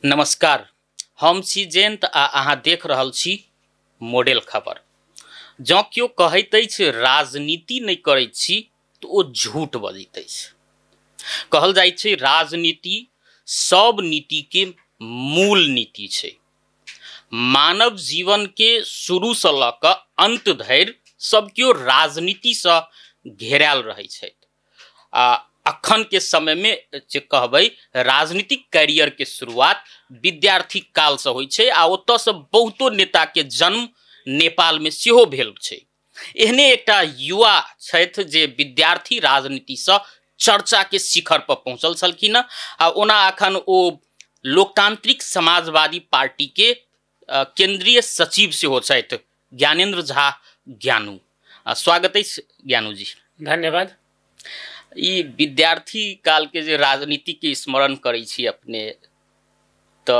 नमस्कार, हम छी जयंत आ अहाँ देख रहल छी मॉडल खबर। जँ केओ कहैत अछि राजनीति नहीं करैत छी तो ओ झूठ बजैत अछि। कहल जाइत छै राजनीति सब नीति के मूल नीति छै। मानव जीवन के शुरू से लऽ कऽ अंत धरि सब केओ राजनीति से घेरायल रहै छै। अखन के समय में जे कहबै राजनीतिक कैरियर के शुरुआत विद्यार्थी काल से होइ छै आ ओतऽ से बहुतो नेता के जन्म नेपाल में सेहो भेल छै। एहने एकटा युवा छथि जे विद्यार्थी राजनीति से चर्चा के शिखर पर पहुंचल छलखिन आ ओना अखन ओ लोकतांत्रिक समाजवादी पार्टी के केंद्रीय सचिव सेहो छथि, ज्ञानेंद्र झा ज्ञानू। स्वागत अछि ज्ञानू जी। धन्यवाद। ई विद्यार्थी काल के जे राजनीति के स्मरण करै छी अपने तो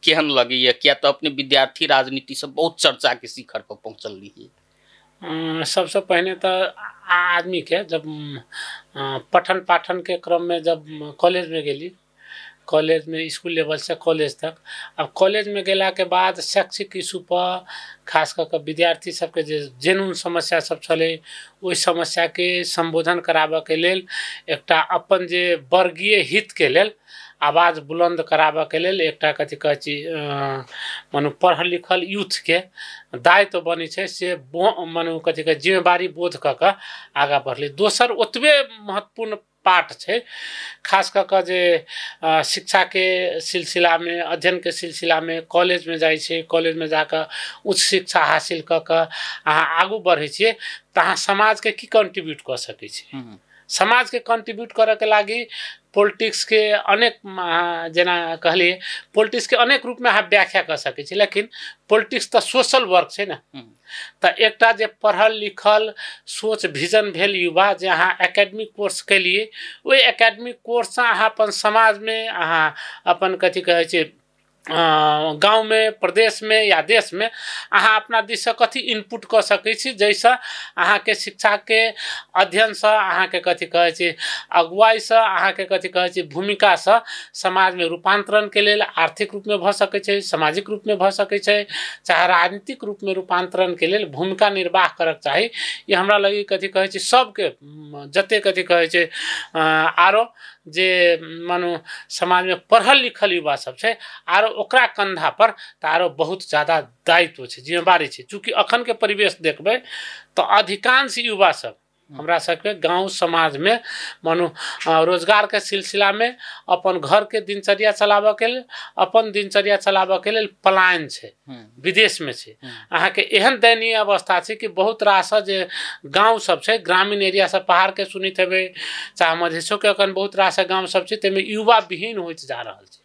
केहन लगैए? क्या तो अपने विद्यार्थी राजनीति से बहुत चर्चा के शिखर पर पहुंचल रही। सबसे पहले तो आदमी के जब पठन पाठन के क्रम में जब कॉलेज में गेली, कॉलेज में स्कूल लेवल से कॉलेज तक, अब कॉलेज में गेला के बाद शैक्षिक इशू पर खास कर विद्यार्थी सबके जे जेनुन समस्या सब चले ओहि समस्या के संबोधन कराबे के लेल एकटा अपन जे वर्गीय हित के लेल आवाज बुलंद कराबे के लेल एकटा कथी कहै छी मानू पढ़ल लिखल यूथ के दायित्व बनी छै से मानू कथी कहै जिम्मेवारी बोध क के आगा बढ़ले। दोसर ओतबे महत्वपूर्ण पाठ छै, खास कर जे शिक्षा के सिलसिला में अध्ययन के सिलसिला में कॉलेज में जाए छे, कॉलेज में जाकर उच्च शिक्षा हासिल क के अहाँ आगू बढ़े छे तो अहाँ समाज के की कंट्रीब्यूट कर सके छे। समाज के कंट्रीब्यूट करे के लागी पॉलिटिक्स के अनेक जना कहलिए पॉलिटिक्स के अनेक रूप में अहाँ व्याख्या कर सके छी, लेकिन पॉलिटिक्स तो सोशल वर्क है ना। तो एकटा जे पढ़ल लिखल सोच विजन भेल युवा जे अहाँ एकेडमिक कोर्स के लिए वो एकेडमिक कोर्स से अहाँ अपन समाज में अहाँ अपन कथी कहे छे गाँव में प्रदेश में या देश में अहाँ अपना दिश से कथी इनपुट कर सके छी, जैसा अहाँ के शिक्षा के अध्ययन से अहाँ के कथी कहे छी अगुवाई से अहाँ के कथी कहे छी भूमिका से समाज में रूपांतरण के लेल आर्थिक रूप में भ सके छै, सामाजिक रूप में भ सके छै, चाहे राजनीतिक रूप में रूपांतरण के लेल भूमिका निर्वाह करक चाही। ये हमरा लगी कथी कहे छी सबके जते कथी कहे छै आरो जे मानू समाज में पढ़ल लिखल युवा सब छै आरो ओकरा कंधा पर तारो बहुत ज्यादा दायित्व छै, जिम्मेवारी छै। चूँकि अखन के परिवेश देखबे तो अधिकांश युवा सब हमरा सबके गांव समाज में मानू रोजगार के सिलसिला में अपन घर के दिनचर्या चलाबे के लेल अपन दिनचर्या चलाबे के लेल पलायन छै, विदेश में छै। अहाँ के एहन दयनीय अवस्था छै कि बहुत रास जे गांव सब छै ग्रामीण एरिया से पहाड़ के सुनित हेबे चाहे मधेशो के अखन बहुत रास गांव सब छै तेमे युवा विहीन होइत जा रहल छै।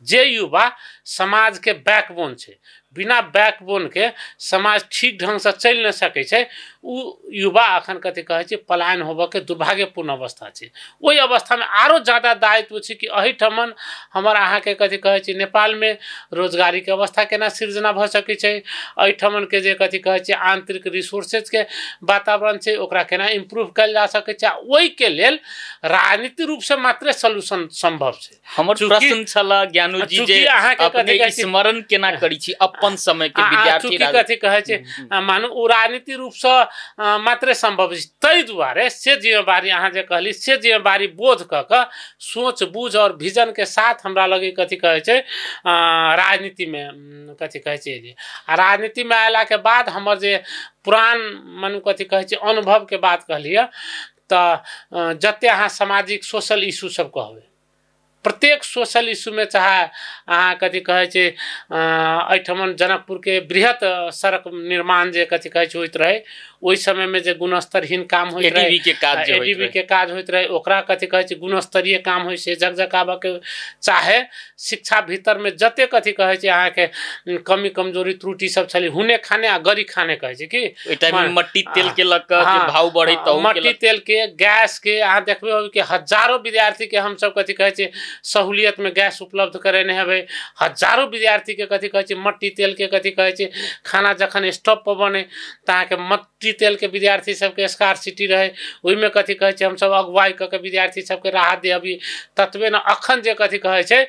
जे युवा समाज के बैकबोन छै, बिना बैकबोन के समाज ठीक ढंग से चल न सके छै, उ युवा अखन कथी कहे छै पलायन होबे के दुर्भाग्यपूर्ण अवस्था छै। ओहि अवस्था में आरो ज्यादा दायित्व छै कि अही ठमन हमर अहाँ के कथी कहे छै नेपाल में रोजगारी के अवस्था केना सृजना भ सके छै, अही ठमन के जे कथी कहे छै आंतरिक रिसोर्सेज के वातावरण छै ओकरा केना इम्प्रूव कल जा सके छै। ओहि के लेल राजनीतिक रूप से मात्र सॉल्यूशन संभव छै। हमर प्रश्न छला ज्ञानू जी जे अपने स्मरण केना करी छी अपन समय के विद्यार्थी कथी कहे छै मानू उ राजनीतिक रूप से मात्र संभव छै। तै दुआरे से जिम्मेवारी अहाँ जे कहली से जिम्मेवारी बोध क के सोच बूझ और विजन के साथ हमरा लगे कथी कहे छै राजनीति में कथी कहे छै राजनीति में आयला के बाद हमर जे पुरान मानू कथी कहे छै अनुभव के बात कहलिए तो जते अहाँ सामाजिक सोशल इशू सब कहबे प्रत्येक सोशल इशू में चाहे अहाँ कथी कहे छै एठमन जनकपुर के बृहत सड़क निर्माण जे कथी कहे छै होइत रहे ओहि समय में जे गुणस्तरहीन काम होइत रहे एडीबी के काज होइत रहे ओकरा कथी कहे छै गुणस्तरीय काम होय से जगजगाबे के चाहे शिक्षा भीतर में जते कथी कहे छै अहाँ के कमी कमजोरी त्रुटि सब छले हुने खाने आ गरी खाने कहे छै कि ओइ टाइम में मट्टी तेल के लक के भाव बढ़ै त मट्टी तेल के गैस के अहाँ देखबे कि हजारों विद्यार्थी के हम सब कथी कहे छै सहूलियत में गैस उपलब्ध करेने हेबे, हजारों विद्यार्थी के कथी कहे छै मट्टी तेल के कथी कहे छै खाना जखन स्टॉप पर बने ता के मट्टी तेल के विद्यार्थी सबके स्कार्सिटी रहे ओहि में कथी कहे छै हम सब अगुवाई क के विद्यार्थी सबके राहत दे अभी ततबे न अखन जे कथी कहे छै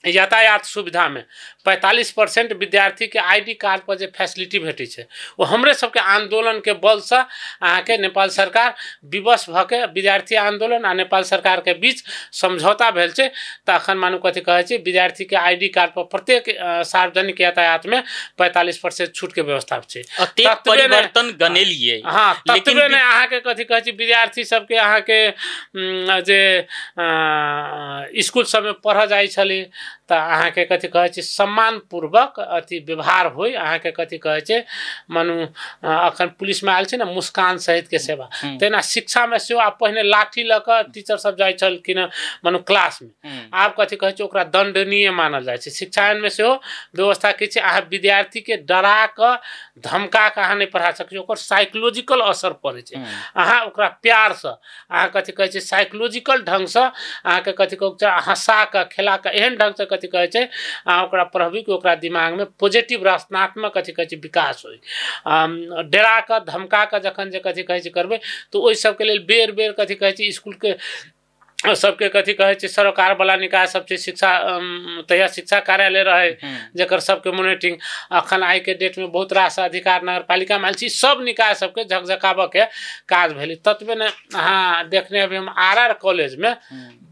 यातायात सुविधा में 45% विद्यार्थी के ID कार्ड पर जो फैसिलिटी भेटी है वो हमरे सबके आंदोलन के बल से अहाँ के नेपाल सरकार विवश भके विद्यार्थी आंदोलन आ नेपाल सरकार के बीच समझौता भेल छै। तो अखन मानू कथी कहे छै विद्यार्थी के ID कार्ड पर प्रत्येक सार्वजनिक यातायात में 45% छूट के व्यवस्था छै। परिवर्तन गनेलिए हाँ तत्वे ने अहाँ के कथी कहे छै विद्यार्थी सबके अहाँ के जे स्कूल सब में पढ़ जाय छली तो अहाँ के कथी कहे छै सम्मान पूर्वक अथी व्यवहार होय। अहाँ के कथी कहे छै मानू अखन पुलिस में आयल छै ना मुस्कान सहित के सेवा तेना शिक्षा में से आप पहले लाठी ल के टीचर सब जाय छल कि ना मानू क्लास में आप कथी कहे छै ओकरा दंडनीय मानल जाय छै। शिक्षायन में से व्यवस्था की छै अहाँ विद्यार्थी के डरा के धमका के अहाँ नहीं पढ़ा सकै ओकर साइकोलॉजिकल असर पड़े छै। अहाँ ओकरा प्यार से अहाँ कथी कहे छै साइकोलॉजिकल ढंग से अहाँ के कथी कहे छै हंसा के खेला के एहन ढंग से कथी कहे छै अहाँ ओकरा पढ़बी के ओकरा दिमाग में पॉजिटिव रचनात्मक कथी कहे छै विकास होय। डरा के धमका के जखन जे कथी कहे छै करबे तो ओइ सब के लेल बेर बेर कथी कहे छै स्कूल के सबके कथी कहे छै सरकार वाला निकाय सब छै शिक्षा तहिया शिक्षा कार्यालय रहे जकर सबके मॉनिटरिंग अखन आई के डेट में बहुत रास अधिकार नगर पालिका में छी सब निकाय सबके झकझकाबे के काज भेली। तत्वे ने अहाँ देखने अभी हम RR कॉलेज में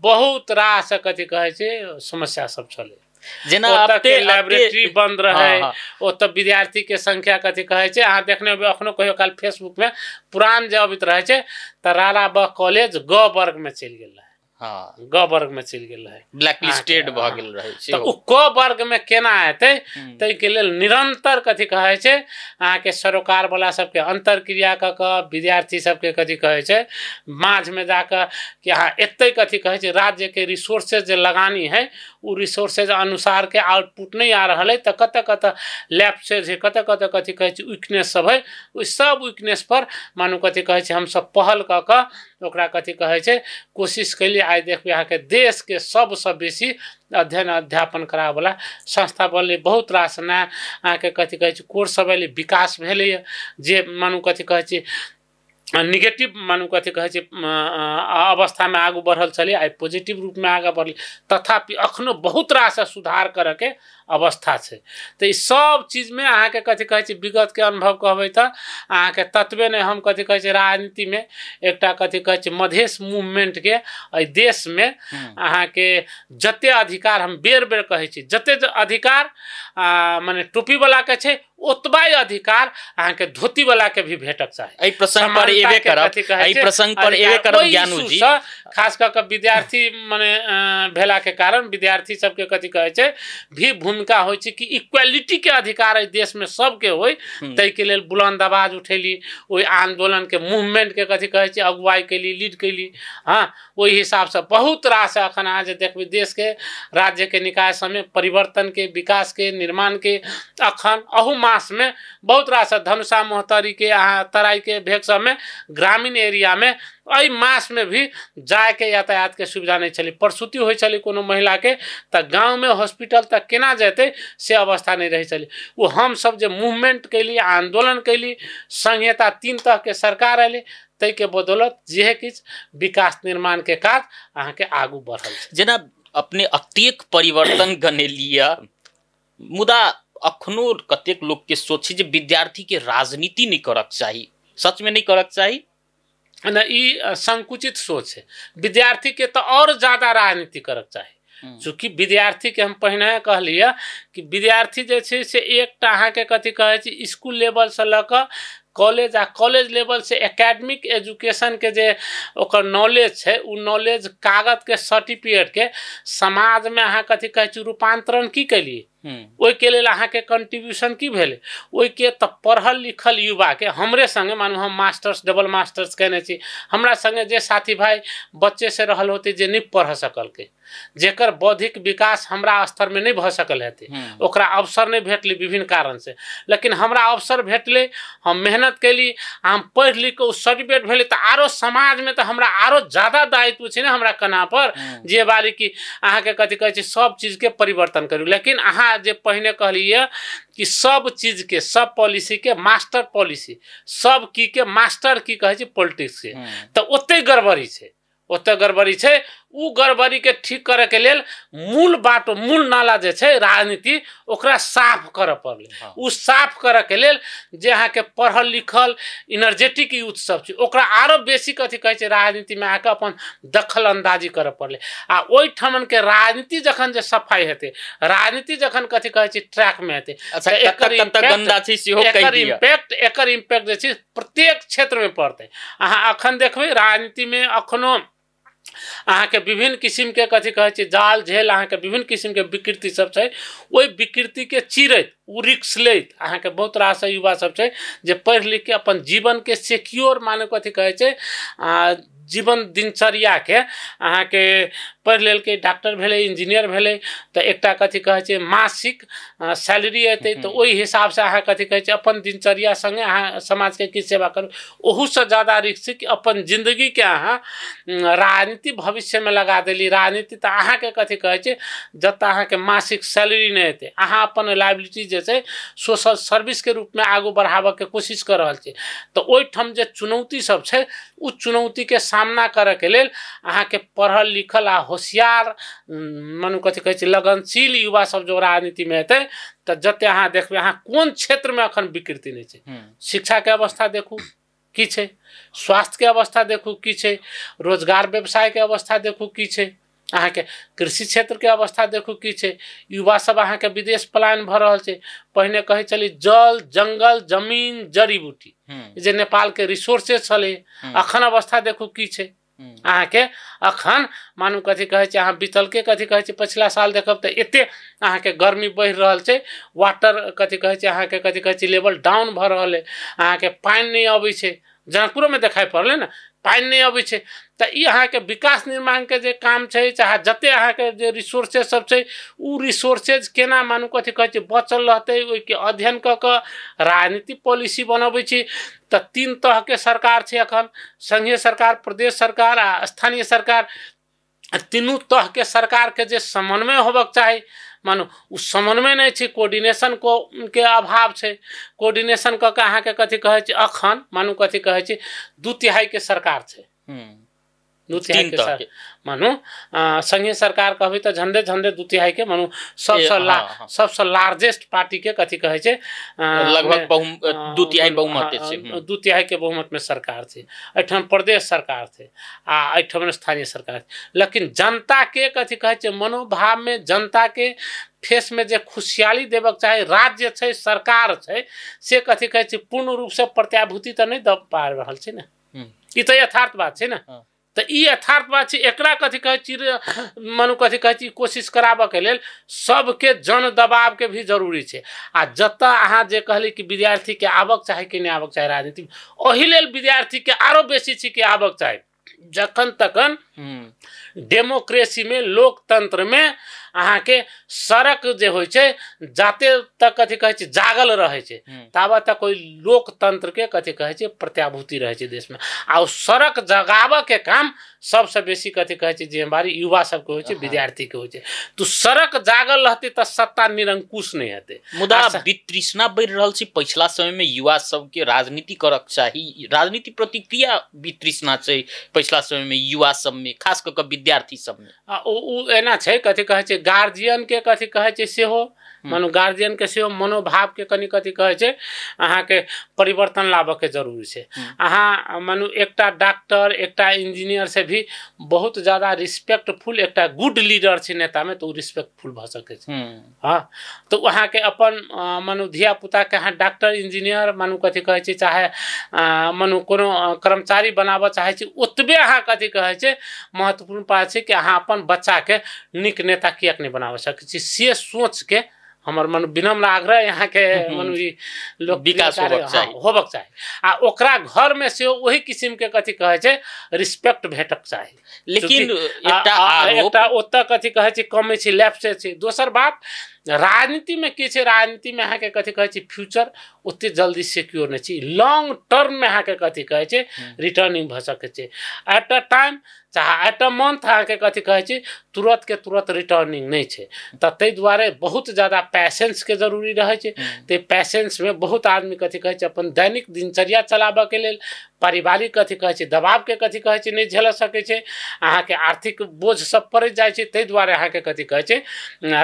बहुत रास कथी कहे छै समस्या सब चले जेना लाइब्रेरी बंद रहे ओतऽ विद्यार्थी के संख्या कथी कहे छै अहाँ देखने अखनो कहियो काल फेसबुक में पुरान जे अबित रहे छै त रारा ब कॉलेज ग वर्ग में चलि गेल रहे। हाँ ग वर्ग में चलि गेल रहे ब्लैक लिस्टेड भ गेल रहे छै। तो क वर्ग में केना हेतै तै के लेल निरंतर कथी कहे छै अहाँ के सरोकार वाला सबके अंतर क्रिया क विद्यार्थी सबके कथी कहे छै माझ में जाकर कि अहाँ एते कथी कहे छै राज्य के रिसोर्सेज जे लगानी है उ रिसोर्सेज अनुसार के आउटपुट नहीं आ रहा है तो कत कत लैप्सेज है कत कत कथी कहे छै वीकनेस सब है उस सब वीकनेस पर मानू कथी कहे छै हम सब पहल क ओकरा कथी कहे छै कोशिश कैली। आइ देखबे अहाँ के देश के सबसे बेसी अध्ययन अध्यापन करा वाला संस्था बनले बहुत रास नया अहाँ के कथी कहे छै कोर्स सब एले विकास भेले जे मानू कथी कहे छै निगेटिव मानू कथी कहे छै अवस्था में आगू बढ़ल चले आई पॉजिटिव रूप में आगे बढ़ल तथापि अखनो बहुत रास सुधार करे के अवस्था छै। तो सब चीज में अहाँ के कथी कहे छै विगत के अनुभव कहबे तो अहाँ के तत्वे ने हम कथी कहे छै राजनीति में एकटा कथी कहे छै मधेश मूवमेंट के एहि देश में अहाँ के जते अधिकार हम बेर बेर कहे छी जते अधिकार माने टोपी वाला के छै ओतबा अधिकार अहाँ के धोती वाला के भी भेटक चाही। एहि प्रसंग पर एबे करब एहि प्रसंग पर एबे करब ज्ञानू जी खास कर विद्यार्थी माने भेला के कारण विद्यार्थी सबके कथी कहे छै भी भूमिका होय छै कि इक्वालिटी के अधिकार एहि देश में सबके होय तै के लेल बुलंद आवाज उठेली ओइ आंदोलन के मूवमेंट के कथी कहे छै अगुवाई कैली लीड कैली। हाँ ओहि हिसाब से बहुत रास अखन आज देखबे देश के राज्य के निकाय समय परिवर्तन के विकास के निर्माण के अखन अहू मास में बहुत रास धनुषा मोहतरी के अहाँ तराई के भेग सब में ग्रामीण एरिया में एहि मास में भी जाए के यातायात के सुविधा नहीं चली प्रसूति हो चली कोनो महिला के तो गांव में हॉस्पिटल तक केना जेते से अवस्था नहीं रही चली। वो हम सब जो मूवमेंट कैली आंदोलन कैली संहिता 3 तरह के सरकार अले तै के बदौलत जे किछ विकास निर्माण के काज अहाँ के आगू बढ़ल जेना अपने अत्येक परिवर्तन गनेलिया मुदा अखनो कतेक लोग के सोची जे विद्यार्थी के राजनीति नहीं करक चाहिए सच में नहीं करक चाहिए ना ई संकुचित सोच है। विद्यार्थी के तो और ज्यादा राजनीति करक चाहिए चूँकि विद्यार्थी के हम पहले कहलिए कि विद्यार्थी जे छै से एकटा अहाँ के कथी कहे छै स्कूल लेवल से लऽ कऽ कॉलेज आ कॉलेज लेवल से एकेडमिक एजुकेशन के जे ओकर नॉलेज है उ नॉलेज कागज के सर्टिफिकेट के समाज में अहाँ कथी कहे छै रूपांतरण की कैली ओहि के लेल अहाँ के कंट्रीब्यूशन की भेले ओहि के तो पढ़ल लिखल युवा के हमरे संगे मानू हम मास्टर्स डबल मास्टर्स कहने छी हमरा संगे जे साथी भाई बच्चे से रहल होते जे नहीं पढ़ सकल के जेकर बौद्धिक विकास हमरा स्तर में नहीं भ सकल हेते ओकरा अवसर नहीं भेटले विभिन्न कारण से लेकिन हमरा अवसर भेटले हम मेहनत कैली हम पढ़ लिख के सर्टिफिकेट भेले तो आरो समाज में तो हमरा आरो ज्यादा दायित्व छै ना हमरा कना पर जे बारी की अहाँ के कथी कहे छै सब चीज के परिवर्तन करू। लेकिन अहाँ जे पहले कहलिए कि सब चीज के सब पॉलिसी के मास्टर पॉलिसी सब की के मास्टर की कहे छै पॉलिटिक्स के तो ओते गड़बड़ी छै उ गड़बड़ी के ठीक करे के लेल मूल बात मूल नाला जे छै राजनीति ओकरा साफ करे पड़ले। उ साफ करे के लेल जे अहाँ के पढ़ल लिखल एनर्जेटिक यूथ सब छै ओकरा आरो बेसी कथी कहै छै राजनीति में आके अपन दखल अंदाजी करे पड़ले। आ ओइ ठमन के राजनीति जखन जे सफाई हेते राजनीति जखन कथी कहै छै ट्रैक में हेते अच्छा एकर गंदा छै सेहो कहि दिया एकर इम्पैक्ट जे छै प्रत्येक क्षेत्र में पड़ते। अहाँ अखन देखबै राजनीति में अखनो अहाँ के विभिन्न किस्म के कथी कहै छै जाल झेल अहाँ के विभिन्न किस्म के विकृति सब छै ओइ विकृति के चिरैत उ रिक्स लैत अहाँ के बहुत रास युवा सब छै जे पढ़ लिख के अपन जीवन के सिक्योर माने कथी कहै छै जीवन दिनचर्या के अहाँ के पढ़ लेल के डॉक्टर भेले इंजीनियर भेले तो एकटा कथी कहै छै मासिक सैलरी एते तो ओहि हिसाब से अहाँ कथी कहै छै अपन दिनचर्या संगे अहाँ समाज के की सेवा करू ओहू से ज्यादा रिस्क कि अपन जिंदगी के अहाँ राजनीति भविष्य में लगा देली। राजनीति तो अहाँ के कथी कहै छै जतऽ अहाँ के मासिक सैलरी नहीं हेते अहाँ अपन लायबिलिटी जे छै सोशल सर्विस के रूप में आगू बढ़ाबे के कोशिश कर रहल छै तो ओइ ठम जे चुनौती सब छै उ चुनौती के सामना करे के लेल अहाँ के पढ़ल लिखल आ होशियार मानू कथी कहै छै लगनशील युवा सब जो राजनीति में हेतै तो जते अहाँ देखबै अहाँ कोन क्षेत्र में अखन विकृति नहीं छै। शिक्षा के अवस्था देखू की छै स्वास्थ्य के अवस्था देखू की छै रोजगार व्यवसाय के अवस्था देखू की छै अहाँ के कृषि क्षेत्र के अवस्था देखू की छै युवा सब अहाँ के विदेश पलायन भ रहल छै। पहिने कहे चली जल जंगल जमीन जड़ी बूटी जे नेपाल के रिसोर्सेज छले अखन अवस्था देखू की छै अहाँ के अखन मानू कथी कहै छै अहाँ बीतल के कथी कहै छै पिछला साल देखब त एते अहाँ के गर्मी बढ़ि रहल छै वाटर कथी कहै छै अहाँ के कथी कहै छै लेवल डाउन भ रहल है अहाँ के पानी नहीं अबै छै जनकपुर में देखाई पड़ले ना पानी नहीं अबै छै त ई अहाँ के विकास निर्माण के जे काम छै चाहे जते अहाँ के जे रिसोर्सेज सब छै उ रिसोर्सेज केना मानू कथी कहै छै बचल रहतै ओइ के अध्ययन क के राजनीति पॉलिसी बनबै छै त तीन तरह के सरकार छै अखन संघीय सरकार प्रदेश सरकार आ स्थानीय सरकार तीनू तरह के सरकार के जे समन्वय होबक चाही मानो उ समन्वय नहीं छै कोऑर्डिनेशन को के अभाव छै। कोऑर्डिनेशन क के अहाँ के कथी कहै छै अखन मानू कथी कहै छै 2/3 के सरकार छै 2/3 के मानू संघीय सरकार कहबै त झंडे 2/3 के मानू सबसे लार्जेस्ट पार्टी के कथी कहै छै लगभग 2/3 बहुमत छै 2/3 के बहुमत में सरकार छै। एठम प्रदेश सरकार छै आ एठम स्थानीय सरकार लेकिन जनता के कथी कहै छै मनोभाव में जनता के फेस में जे खुशहाली देबक चाहे राज्य छै सरकार छै से कथी कहै छै पूर्ण रूप से प्रत्याभूति त नहीं द पा रहल छै ना ई त यथार्थ बात छै ना तो ई यथार्थ बात छै एकरा कथी कहै छै मानू कथी कहै छै कोशिश कराबे के लेल सबके जन दबाव के भी जरूरी छै। आ जतऽ अहाँ जे कहली कि विद्यार्थी के आबक चाहे कि नहीं आबक चाहे राजनीति ओहि लेल विद्यार्थी के आरो बेसी छै कि आबक चाहे जखन तखन डेमोक्रेसी में लोकतंत्र में अहाँ के सड़क जे होय छै जाते तक कथी कहै छै जागल रहे छै ताबा तक कोई लोकतंत्र के कथी कहै छै प्रत्याभूति रहे छै देश में आ सड़क जगाबे के काम सबसे बेसी कथी कहै छै जिम्मेवारी युवा सब के होय छै विद्यार्थी के होय छै। तो सड़क जागल रहते त सत्ता निरंकुश नहीं हेते मुदा वितृष्णा बढ़ रहल छै पिछला समय में युवा सब के राजनीति करक चाही राजनीति प्रतिक्रिया वितृष्णा छै पिछला समय में युवा सब में खास क के विद्यार्थी सब में उ एना छै कथी कहै छै गार्जियन के कथी कहै छै सेहो मानो गार्जियन के सेहो मनोभाव के कनी कथी कहै छै अहाँ के परिवर्तन लाबे के जरूरी छै। अहाँ मानो एकटा डॉक्टर एकटा इंजीनियर से भी बहुत ज्यादा रिस्पेक्टफुल एकटा गुड लीडर छै नेता में तो रिस्पेक्टफुल भ सकै छै हां तो अहाँ के अपन मानो धिया पुता के अहाँ डॉक्टर इंजीनियर मानो कथी कहै छै चाहे मानो कोनो कर्मचारी बनाबे चाहे छै ओतबे अहाँ कथी कहै छै महत्वपूर्ण बात छै कि अहाँ अपन बच्चा के नीक नेता किएक नहीं बनाबे सकै छी से सोच के हमर मन विनम्र आग्रह यहाँ के मनु लोक विकास होबक चाही आ ओकरा घर में से वही किस्म के कथी कहे छै रिस्पेक्ट भेटक चाही। लेकिन एकटा ओतऽ कथी कहे छै कमे छै लैप्स छै। दोसर बात राजनीति में की छै राजनीति में अहाँ के कथी कहे छै फ्यूचर ओते जल्दी सिक्योर नहीं छै लॉन्ग टर्म में अहाँ के कथी कहे छै रिटर्निंग भ सकै छै एट अ टाइम चाहे एट अ मंथ अहाँ के कथी कहे छै तुरंत के तुरंत रिटर्निंग नहीं छै। तै दुआरे बहुत ज्यादा पैसेंस के जरूरी रहे छै। ते पैसेंस में बहुत आदमी कथी कहे छै अपन दैनिक दिनचर्या चलाबे के लेल पारिवारिक कथी कहै छै दबाव के कथी कहै छै नहीं झेल सकै छै, अहाँ के आर्थिक बोझ सब पड़ जाय छै, तै दुआरे अहाँ के कथी कहै छै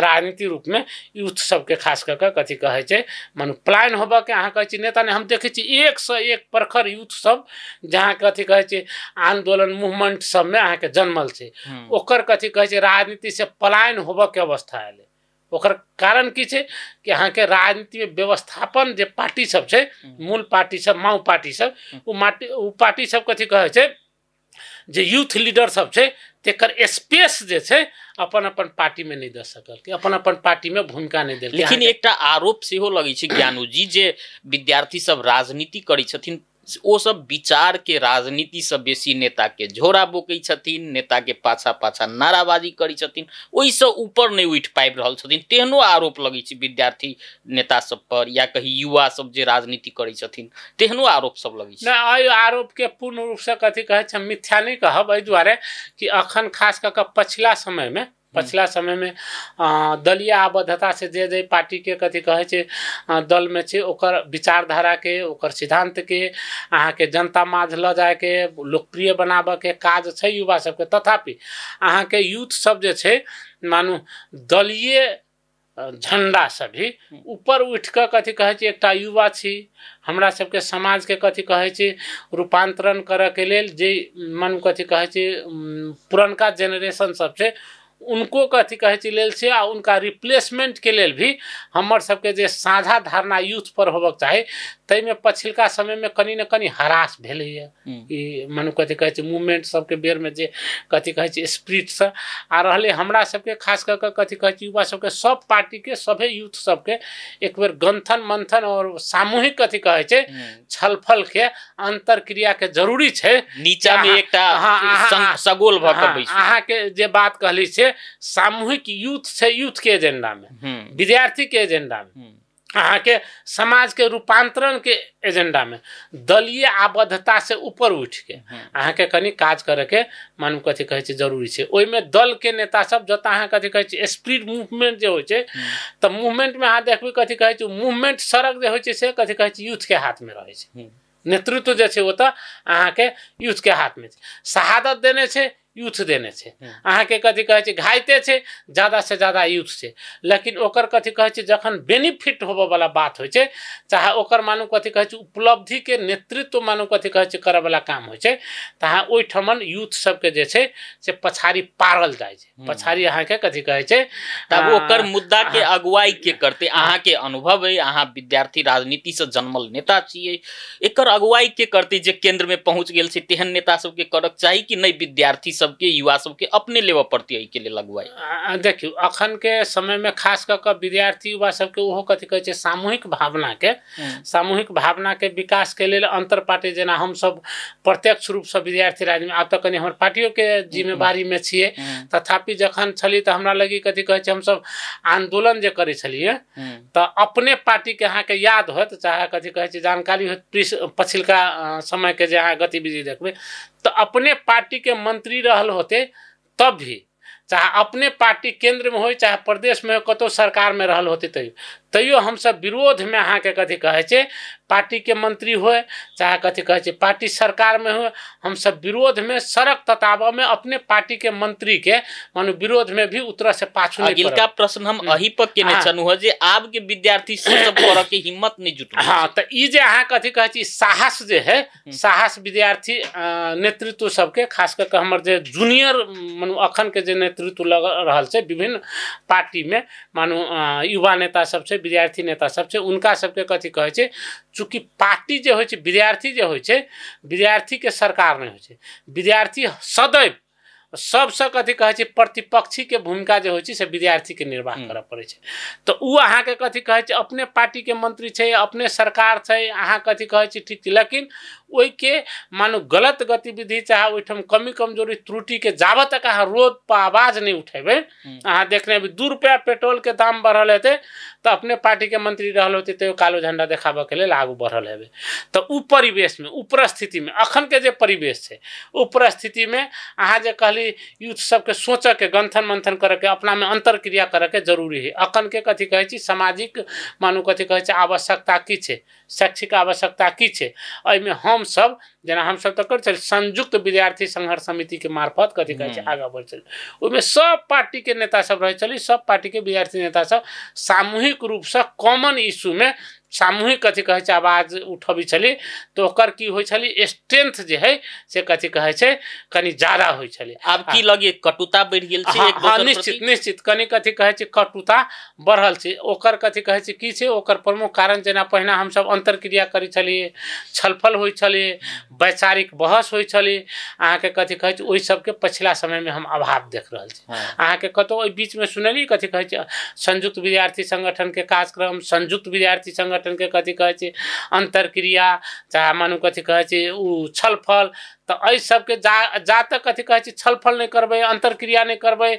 राजनीति रूप में यूथ सब के खास करके कथी कहै छै मानु प्लान होबा के अहाँ कहै छै नेता ने हम देखै छी 101 प्रखर यूथ सब जहाँ कथी कहै छै आंदोलन मूवमेंट सब में अहाँ के जन्मल छै, ओकर कथी कहै छै राजनीति से पलायन होबा के अवस्था आयल। ओकर कारण की छै कि अहाँ के राजनीति में व्यवस्थापन जे पार्टी सब छै मूल पार्टी सब माओ पार्टी सब उ पार्टी सब कथी कहै छै जे यूथ लीडर सब छै तेकर स्पेस जे छै अपन अपन पार्टी में नहीं दे सकल कि अपन अपन पार्टी में भूमिका नहीं देल। लेकिन एकटा आरोप सेहो लगै छै ज्ञानू जी जे विद्यार्थी सब राजनीति करै छथिन ओ सब विचार के राजनीति से बेसी नेता के झोरा बोकै छथिन, नेता के पाछा पाछा नाराबाजी करै छथिन, ओहि से ऊपर नहीं उठ पाबि रहल छथिन, तेहनो आरोप लगै छै विद्यार्थी नेता सब पर या कहीं युवा सब जे राजनीति करै छथिन तेहनो आरोप सब लगै छै। एहि आरोप के पूर्ण रूप से कथी कहै छै मिथ्या नहीं कहब, एहि दुआरे कि अखन खास कऽ के पछिला समय में दलीय आबद्धता से जे पार्टी के कथी कहै छै दल में छै ओकर विचारधारा के ओकर सिद्धांत के अहाँ के जनता माझ ल जाए के लोकप्रिय बनाबे के काज छै युवा सबके, तथापि अहाँ के यूथ सब जे छै मानू दलीय झंडा से भी ऊपर उठ के कथी कहै छै एकटा युवा छी हमरा सबके समाज के कथी कहै छै रूपांतरण करे के लेल जे मानू कथी कहै छै पुरनका जेनरेशन सब छै उनको कथी कहै छै लेल छै आ उनका रिप्लेसमेंट के लेल भी हमर सबके जे साझा धारणा यूथ पर होबक चाही तै में पछिलका समय में कनी न कनी हरास भेलै है ई मानू कथी कहै छै मूवमेंट सबके बेर में जे कथी कहै छै स्पिरिट से आ रहले हमरा सबके खास कर के कथी कहै छै युवा सबके सब पार्टी के सभे यूथ सबके एक बेर गंथन मंथन और सामूहिक कथी कहै छै छलफल के अंतर क्रिया के जरूरी छै। नीचा में एकटा सगोल भ के बैसू अहाँ के जे बात कहली छै सामूहिक यूथ छै यूथ के एजेंडा में विद्यार्थी के एजेंडा में अहाँ के समाज के रूपांतरण के एजेंडा में दलीय आबद्धता से ऊपर उठ के अहाँ के कनी काज करे के मानू कथी कहै छै जरूरी छै। ओइ में दल के नेता सब जत अहाँ कथी कहै छै स्पिरिट मूवमेंट जे होइ छै त मूवमेंट में अहाँ देखबै कथी कहै छै मूवमेंट सड़क जे होइ छै से कथी कहै छै यूथ के हाथ में रहै छै, नेतृत्व जे छै ओ त अहाँ के यूथ के हाथ में छै, शहादत देने छै यूथ देने छै, अहाँ के कथी कहै छै घायते छै ज्यादा से ज्यादा यूथ छै, लेकिन ओकर कथी कहै छै जखन बेनिफिट होबे वाला बात होइ छै चाहे ओकर मानू कथी कहै छै उपलब्धि के नेतृत्व मानू कथी कहै छै करे वाला काम होइ छै तहाँ ओइ ठमन यूथ सबके जे छै से पछाड़ी पारल जाइ छै, पछाड़ी अहाँ के कथी कहै छै तब ओकर मुद्दा के अगुवाई के करते अहाँ के अनुभव है, अहाँ विद्यार्थी राजनीति से जन्मल नेता छियै, एकर अगुवाई के करते जे केंद्र में पहुंच गेल छै तेहन नेता सबके करक चाही कि नहीं विद्यार्थी सबके युवा सबके अपने लेवा पड़ती है के लिए लगवाई। देखियो अखन के समय में खास कर के विद्यार्थी युवा सबके ओहो कथी कहै छै सामूहिक भावना के विकास के लेल अंतर पार्टी जेना हम सब प्रत्यक्ष रूप से विद्यार्थी राजनीति में आब तक कनी हमर पार्टियों के जिम्मेवारी में छियै, तथापि जखन छली त हमरा लगी कथी कहै छै हम सब आंदोलन जे करै छलियै त अपने पार्टी के अहाँ के याद होत चाहे कथी कहै छै जानकारी होत पछिलका समय के जे अहाँ गतिविधि देखबै तो अपने पार्टी के मंत्री रहल होते तब भी चाहे अपने पार्टी केंद्र में हो चाहे प्रदेश में कतो सरकार में रहल होते तैयो हम सब विरोध में अहाँ के कथी कहै छै पार्टी के मंत्री हो चाहे कथी कहै छै पार्टी सरकार में हो हम सब विरोध में सड़क तताबा में अपने पार्टी के मंत्री के मानो विरोध में भी उतर से पाछू नहीं अगिलका प्रश्न हम अही पर केने छनु हो जे आब के विद्यार्थी सब कर के हिम्मत नहीं जुटल। हां त ई जे अहाँ कथी कहै छी साहस जे है साहस विद्यार्थी नेतृत्व सबके खास करके हमर जे जूनियर मानो अखन के जे नेतृत्व लग रहल छै विभिन्न पार्टी में मानो युवा नेता सब छै विद्यार्थी नेता सब छै उनका सबके कथी कहै छै चूँकि पार्टी जे होइ छै विद्यार्थी जे होइ छै विद्यार्थी के सरकार नहीं होइ छै, विद्यार्थी सदैव सबसे कथी कहै छै प्रतिपक्षी के भूमिका जे होइ छै से विद्यार्थी के निर्वाह करऽ पड़ै छै। तो उ अहाँ के कथी कहै छै अपने पार्टी के मंत्री छै अपने सरकार छै अहाँ कथी कहै छै ठीक छै, लेकिन ओइ के मानो गलत गतिविधि चाहे ओइठम कमी कमजोरी त्रुटि के जाबत तक अहाँ रोड पर आवाज नहीं उठेबै अहाँ देखने भी 2 रुपया पेट्रोल के दाम बढ़ल हेतै तो अपने पार्टी के मंत्री रहल होते तो कालो झंडा देखाबे के लेल आगू बढ़ल हेबै। तो उ परिवेश में उ परिस्थिति में अखन के जे परिवेश छै उ परिस्थिति में अहाँ जे कहली खाली यूथ सबके सोचऽ के गंथन मंथन करऽ के अपना में अंतर क्रिया करऽ के जरूरी है। अखन के कथी कहै छी सामाजिक मानू कथी कहै छै आवश्यकता की छै, शैक्षिक आवश्यकता की छै, एहिमे हम सब जेना हम सब तऽ कर चल संयुक्त विद्यार्थी संघर्ष समिति के मार्फत कथी कहै छै आगा बढ़ चल, ओहिमे सब पार्टी के नेता सब रहे चली, सब पार्टी के विद्यार्थी नेता सब सामूहिक रूप से कॉमन इशू में सामूहिक कथी कहै छै आवाज उठबी छली, तो ओकर की होइ छली स्ट्रेंथ जे है से कथी कहै छै कनी ज्यादा होइ छली। आब की लगे कटुता बढ़ि गेल छै एक दोसर निश्चित निश्चित कनी कथी कहै छै कटुता बढ़ल छै। ओकर कथी कहै छै की छै ओकर प्रमुख कारण जेना पहिने हम सब अंतर क्रिया करै छलिए, छलफल होइ छले, वैचारिक बहस होइ छले, अहाँ के कथी कहै छै ओहि सब के पछिला समय में हम अभाव देख रहल छी। अहाँ के कतौ ओहि बीच में सुनली कथी कहै छै संयुक्त विद्यार्थी संगठन के कार्यक्रम, संयुक्त विद्यार्थी संगठन के कथी कहै छै अंतर क्रिया, चाहे मानू कथी कहै छै उ छलफल, तो एहि सबके जा तक कथी कहै छै छलफल नहीं करबै, अंतर क्रिया नहीं करबै,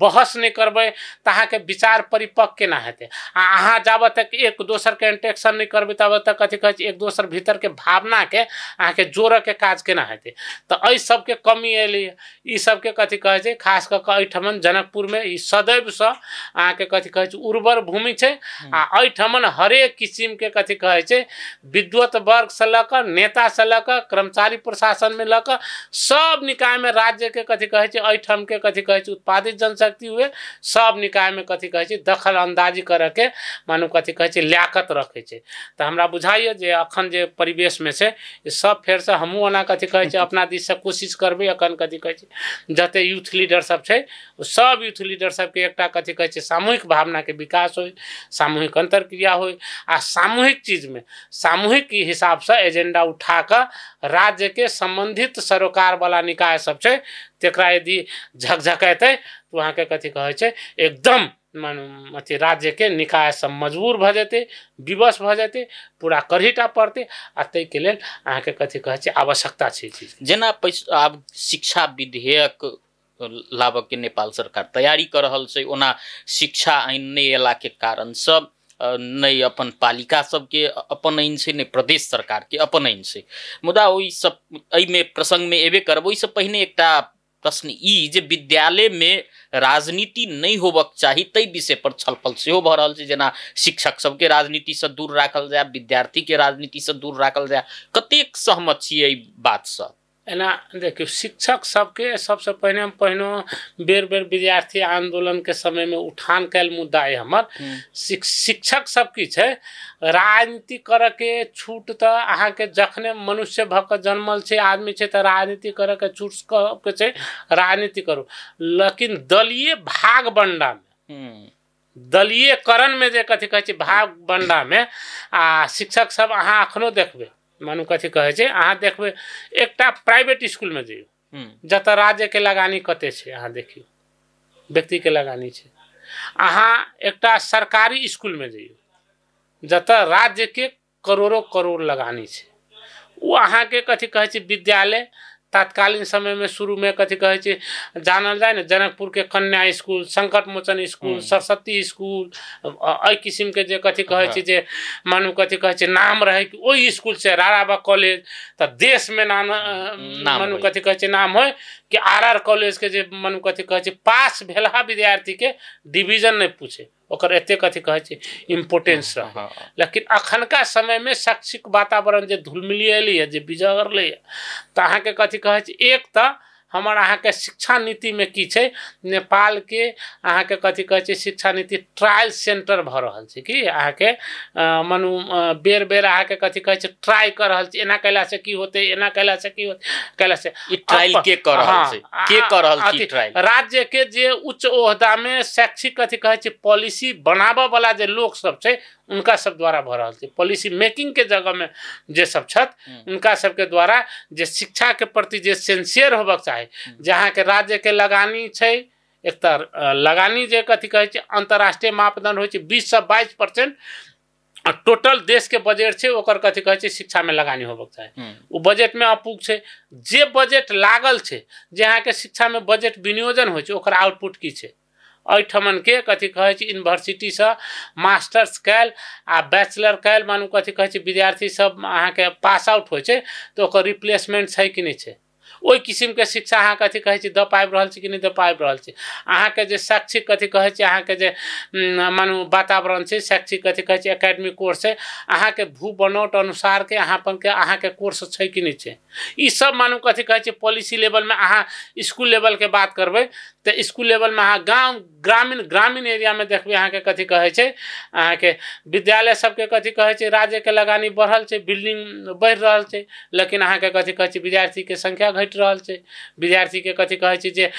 बहस नहीं करबै तो अहाँ के विचार परिपक्व केना हेतै। अहाँ जाबऽ तक एक दोसर के इंटेक्शन नहीं करबै तब तक कथी कहै छै एक दोसर भीतर के भावना के अहाँ के जोड़ के काज केना हेतै। तो एहि सबके कमी एलै, ई सबके कथी कहै छै खास कऽ के एहिठमन जनकपुर में ई सदैव से अहाँ के कथी कहै छै उर्वर भूमि छै, आ एहिठमन हरेक किस्म के कथी कहै छै विद्वत वर्ग से लऽ कऽ नेता से लऽ कऽ कर्मचारी प्रशासन में लऽ कऽ सब निकाय में राज्य के कथी कहै छै एहिठम के कथी कहै छै उत्पादित जनशक्ति हुए सब निकाय में कथी कहै छै दखल अंदाजी करऽ के मानू कथी कहै छै लियाकत रखै छै। तो हमरा बुझाइए जे अखन जे परिवेश में छै सब फेर से हमहूँ ओना कथी कहै छै अपना दिस से कोशिश करबै। अखन कथी कहै छै जते यूथ लीडर सब छै सब यूथ लीडर सबके एकटा कथी कहै छै सामूहिक भावना के विकास होय, सामूहिक अंतर क्रिया होय, आ सामूहिक चीज में सामूहिक हिसाब से एजेंडा उठा कर राज्य के संबंधित सरोकार वाला निकाय सब छै तेकरा यदि झकझकेतै तो वहाँ के कथी कहै छै एकदम मानू अथी राज्य के निकाय सब मजबूर भ जेतै, विवश भ जेतै, पूरा करहीटा पड़तै, आ ताहि के लेल अहाँ के कथी कहै छै आवश्यकता छै चीज। जेना आब शिक्षा विधेयक लाबऽ के नेपाल सरकार तैयारी कर रहल छै, ओना शिक्षा आइन नहीं एला के कारण सब नहीं अपन पालिका सबके अपन आइन छै नहीं प्रदेश सरकार के अपन आइन छै, मुदा ओहि सब एहिमे प्रसंग में एबे करब। ओहिसँ पहिने एकटा प्रश्न ई जे विद्यालय में राजनीति नहीं होबक चाही ताहि विषय पर छलफल सेहो भऽ रहल छै, जेना शिक्षक सबके राजनीति से दूर राखल जाय, विद्यार्थी के राजनीति से दूर राखल जाय, कतेक सहमत छियै एहि बात से? एना देखियो शिक्षक सबके सबसे पहले हम बेर बेर विद्यार्थी आंदोलन के समय में उठान कैल मुद्दा है हमर शिक्षक सब की छै राजनीति करे के छूट तो अहाँ के जखने मनुष्य भ के जन्मल छै आदमी छै तो राजनीति करे के छूट के छै राजनीति करू, लेकिन दलीय भाग बंडा में दलीयकरण में जे कथी कहै छै भाग बंडा में आ शिक्षक सब अहाँ अखनो देखबै मानू कथी कहै छै अहाँ देखबै एकटा प्राइवेट स्कूल में जइयो जतऽ राज्य के लगानी कते छै अहाँ देखियो व्यक्ति के लगानी छै, अहाँ एकटा सरकारी स्कूल में जइयो जतऽ राज्य के करोड़ों करोड़ लगानी छै, वो अहाँ के कथी कहै छै विद्यालय तत्कालीन समय में शुरू में कथी कहै छै जानल जाए ने जनकपुर के कन्या स्कूल, संकट मोचन स्कूल, सरस्वती स्कूल, एहि किस्म के जे कथी कहै छै जे मानू कथी कहै छै नाम रहे कि ओहि स्कूल से राराबा कॉलेज तो देश में मानू कथी कहै छै नाम हो कि आर कॉलेज के जे मानू कथी कहै छै पास भेला विद्यार्थी के डिवीजन नहीं पूछे ओकर एते कथी कहै छै इम्पोर्टेंस रहे। लेकिन अखनका समय में शैक्षिक वातावरण जे धूलमिलियली है जे बिजगरले है तो अहाँ के कथी कहै छै एक तो हमर अहाँ के शिक्षा नीति में की छै नेपाल के अहाँ के कथी कहै छै शिक्षा नीति ट्रायल सेंटर भ रहल छै कि अहाँ के मानू बेर बेर अहाँ के कथी कहै छै ट्राई कर रहल छै एना कैला से की होते एना कैला से की होते कैला से ई ट्रायल के कर रहल छै के कर रहल छै ट्रायल राज्य के जे उच्च ओहदा में शैक्षिक कथी कहै छै पॉलिसी बनाबऽ वाला जे लोग सब छै उनका सब द्वारा भ रहल छै, पॉलिसी मेकिंग के जगह में जे सब छत उनका सब के द्वारा जे शिक्षा के प्रति जे सिंसियर होबक चाही, जहाँ के राज्य के लगानी छै एक तर लगानी जे कथी कहै छै अंतर्राष्ट्रीय मापदंड होइ छै 20 से 22% टोटल देश के बजट छै ओकर कथी कहै छै शिक्षा में लगानी होबक चाही, वो बजट में अपूग छै। जे बजट लागल छै जे अहाँ के शिक्षा में बजट विनियोजन होइ छै ओकर आउटपुट की छै एहिठमन के कथी कहै छै यूनिवर्सिटी से मास्टर्स कैल आ बैचलर कैल मानू कथी कहै छै विद्यार्थी सब अहाँ के पास आउट होइ छै तो ओकर रिप्लेसमेंट छै कि नहीं छै, ओहि किसिमके शिक्षा अहाँ कथी कहै छी दऽ पाबि रहल छी कि नहि दऽ पाबि रहल छी। अहाँके जे शैक्षिक कथी कहै छी अहाँके जे मानू वातावरण छै शैक्षिक कथी कहै छी एकेडमिक कोर्स छै अहाँके भू बनोट अनुसारके अहाँके कोर्स छै कि नहि छै। ई सब मानू कथी कहै छै पॉलिसी लेवलमे अहाँ स्कूल लेवलके बात करबै तऽ स्कूल लेवलमे अहाँ गाँव ग्रामीण एरियामे देखबै अहाँके कथी कहै छै अहाँके विद्यालय सबके कथी कहै छै राज्यके लगानी बढ़ल छै बिल्डिंग बढ़ि रहल छै लेकिन अहाँके कथी कहै छै विद्यार्थीके संख्या घटि रहल छै। विद्यार्थीके कथी कहै छै जे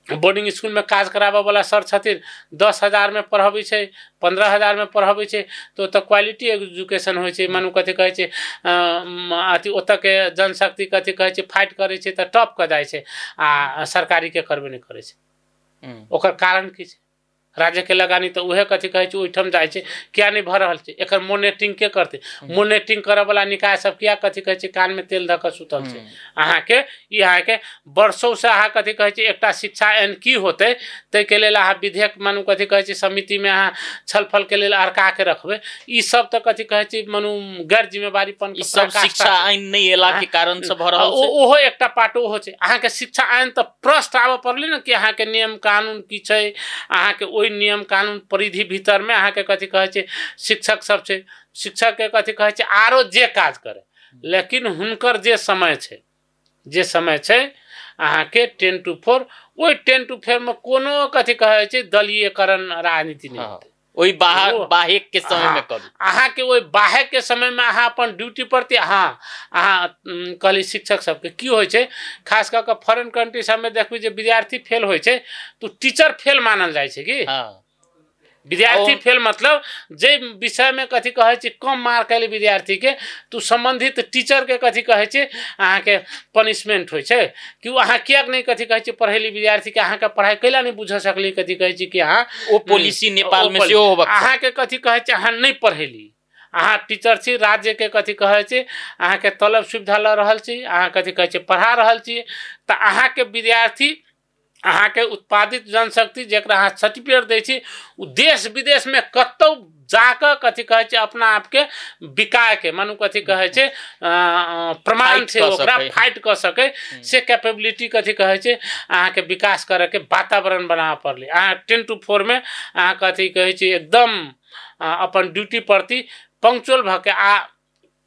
बोर्डिंग स्कूलमे काज कराबयवला सर छथिन 10,000 में पढ़बै छै 15,000 में पढ़बै छै तऽ ओतऽ क्वालिटी एजुकेशन होइ छै मानू कथी कहै छै अथी ओतऽके जनशक्ति कथी कहै छै फाइट करै छै तऽ टॉप कऽ जाइ छै आ सरकारीके करबे नहि करै छै। ओकर कारण की छै राज्यके लगानी तऽ उहे कथी कहै छै ओहिठाम जाइ छै किया नहि भऽ रहल छै। एकर मॉनिटरिंग के करतै मॉनिटरिंग करयवला निकाय सब किया कथी कहै छै कान में तेल धऽ कऽ सुतल छै। अहाँके ई अहाँके वर्षों से अहाँ कथी कहै छै एकटा शिक्षा एहन की होतै ताहिके लेल अहाँ विधेयक मानू कथी कहै छै समितिमे अहाँ छलफलके लेल अड़का के रखबै। ई सब तऽ कथी कहै छै मानू गैर जिम्मेवारीपन ई सब शिक्षा आइन नहि एला के कारण से भऽ रहल छै। ओहो एकटा पार्ट ओहो छै। अहाँके शिक्षा आइन तऽ प्रश्न आबऽ पड़लै ने कि अहाँके नियम कानून की छै अहाँके ओहि नियम कानून परिधि भीतरमे अहाँके कथी कहै छै शिक्षक सब छै। शिक्षकके कथी कहै छै आरो जे काज करे लेकिन हुनकर जे समय छै अहाँके 10 to 4 ओहि 10 to 4 में कोनो कथी कहै छै दलीयकरण राजनीति नहीं होते। ओहि बाहेक के समय में करू अहाँके ओहि बाहेक के समय में अहाँ अपन ड्यूटी प्रति अहाँ कहली शिक्षक सबके की होइ छै खास कऽ कऽ फॉरेन कंट्री सबमे देखबै जे विद्यार्थी फेल होइ छै तो टीचर फेल मानल जाइ छै कि विद्यार्थी फेल मतलब जे विषय में कथी कहै छै कम मार्क कैले विद्यार्थी के तो संबंधित टीचर के कथी कहै छै अहाँके पनिशमेंट होइ छै कि अहाँ किया नहीं कथी कहै छै पढ़ेली विद्यार्थी के अहाँके पढ़ाई कैला नहीं बुझ सकली कथी कहै छै कि अहाँ ओ पॉलिसी नेपाल में सेहो होबक अहाँके कथी कहै छै अहाँ नहीं पढ़ेली अहाँ टीचर छी राज्य के कथी कहै छै अहाँके तलब सुविधा लऽ रहल छी अहाँ कथी कहै छै पढ़ा रहल छी तऽ अहाँके विद्यार्थी अहाँके उत्पादित जनशक्ति जकरा अहाँ सर्टिफिकेट दै छी ओ देश विदेश में कतौ जाकर कथी कहै छै अपना आपके बिकाय के मानू कथी कहै छै प्रमाण से ओकरा फाइट कर सके से कैपेबिलिटी कथी कहै छै अहाँके विकास करे के वातावरण बनाबऽ पड़लै। अहाँ 10 to 4 में अहाँ कथी कहै छै एकदम अपन ड्यूटी प्रति पंक्चुअल भऽ के आ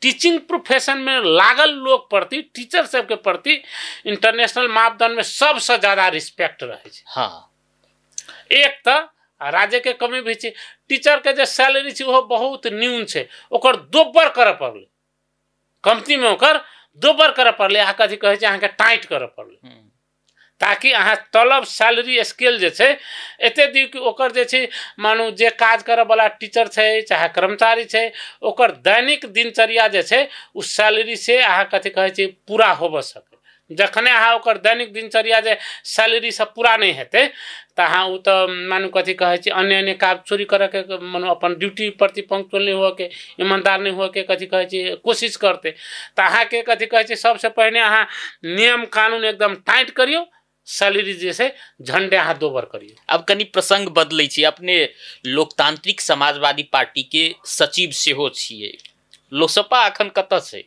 टीचिंग प्रोफेशन में लागल लोग प्रति टीचर सबके प्रति इंटरनेशनल मापदंड में सबसे ज्यादा रिस्पेक्ट रहे छै। हाँ एक तो राज्य के कमी भी छै टीचर के जे सैलरी छै वो बहुत न्यून छै ओकर दोबर करऽ पड़लै कंपनी में ओकर दोबर करऽ पड़लै अहाँ कथी कहै छै अहाँके टाइट करऽ पड़लै ताकि अहाँ तलब सैलरी स्केल जे छै एते दी कि ओकर जे छै मानू जे काज करऽ वाला टीचर छै चाहे कर्मचारी छै ओकर दैनिक दिनचर्या जे छै उस सैलरी से अहाँ कथी कहै छै पूरा होबऽ सके। जखने अहाँ ओकर दैनिक दिनचर्या जे सैलरी से पूरा नहीं हेतै तऽ अहाँ उ तऽ मानू कथी कहै छै अन्य काज चोरी करऽ के मानू अपन ड्यूटी प्रति पंक्चुअल नहीं हुआ के ईमानदार नहीं हुआ के कथी कहै छै कोशिश करते तऽ अहाँके कथी कहै छै सबसे पहले अहाँ नियम कानून एकदम टाइट करियो सैलरी जैसे झंडे हाथ दोबर करिए। अब कनी प्रसंग बदलै छी अपने लोकतांत्रिक समाजवादी पार्टी के सचिव सेहो छियै लोकसभा अखन कतऽ छै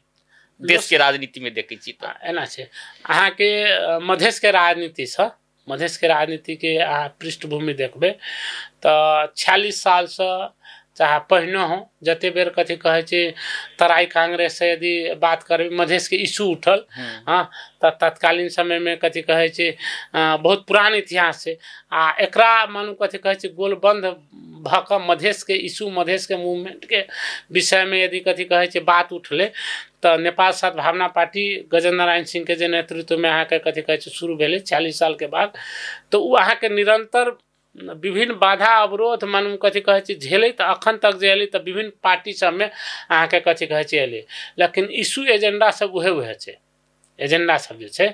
देश के राजनीति में देखै छी तऽ एना छै अहाँके मधेश के राजनीति के अहाँ पृष्ठभूमि देखबै तऽ 46 साल से चाहे पहिने हो जते बेर कथी कहै छै तराई कांग्रेस से यदि बात करबै मधेश के इशू उठल हाँ तऽ तत्कालीन समय में कथी कहै छै बहुत पुरान इतिहास छै आ एकरा मानू कथी कहै छै गोलबंद भऽ कऽ मधेश के इशू मधेश के मूवमेंट के विषय में यदि कथी कहै छै बात उठलै तऽ नेपाल सद्भावना पार्टी गजेंद्र नारायण सिंह के जे नेतृत्व में अहाँके कथी कहै छै शुरू भेलै 40 साल के बाद तऽ ओ अहाँके निरंतर विभिन्न बाधा अवरोध मानू कथी कहै छै झेलै तऽ अखन तक जे एलै तऽ विभिन्न पार्टी सब में अहाँके कथी कहै छै एलै लेकिन इशू एजेंडा सब उहे छै एजेंडा सब जे छै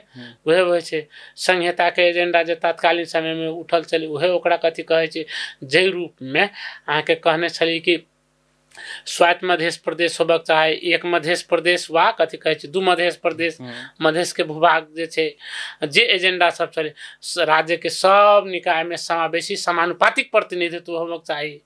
उहे छै संहिता के एजेंडा जे तत्कालीन समय में उठल छलै उहे ओकरा कथी कहै छै जै रूप में अहाँके कहने छली कि स्वायत्त मध्य प्रदेश होबक चाहे, एक मध्य प्रदेश वा कथी कहै छै 2 मध्य प्रदेश, मधेश के भूभाग जे छै, जे एजेंडा सब चले, राज्य के सब निकाय में समावेशी समानुपातिक प्रतिनिधित्व होबक चाही।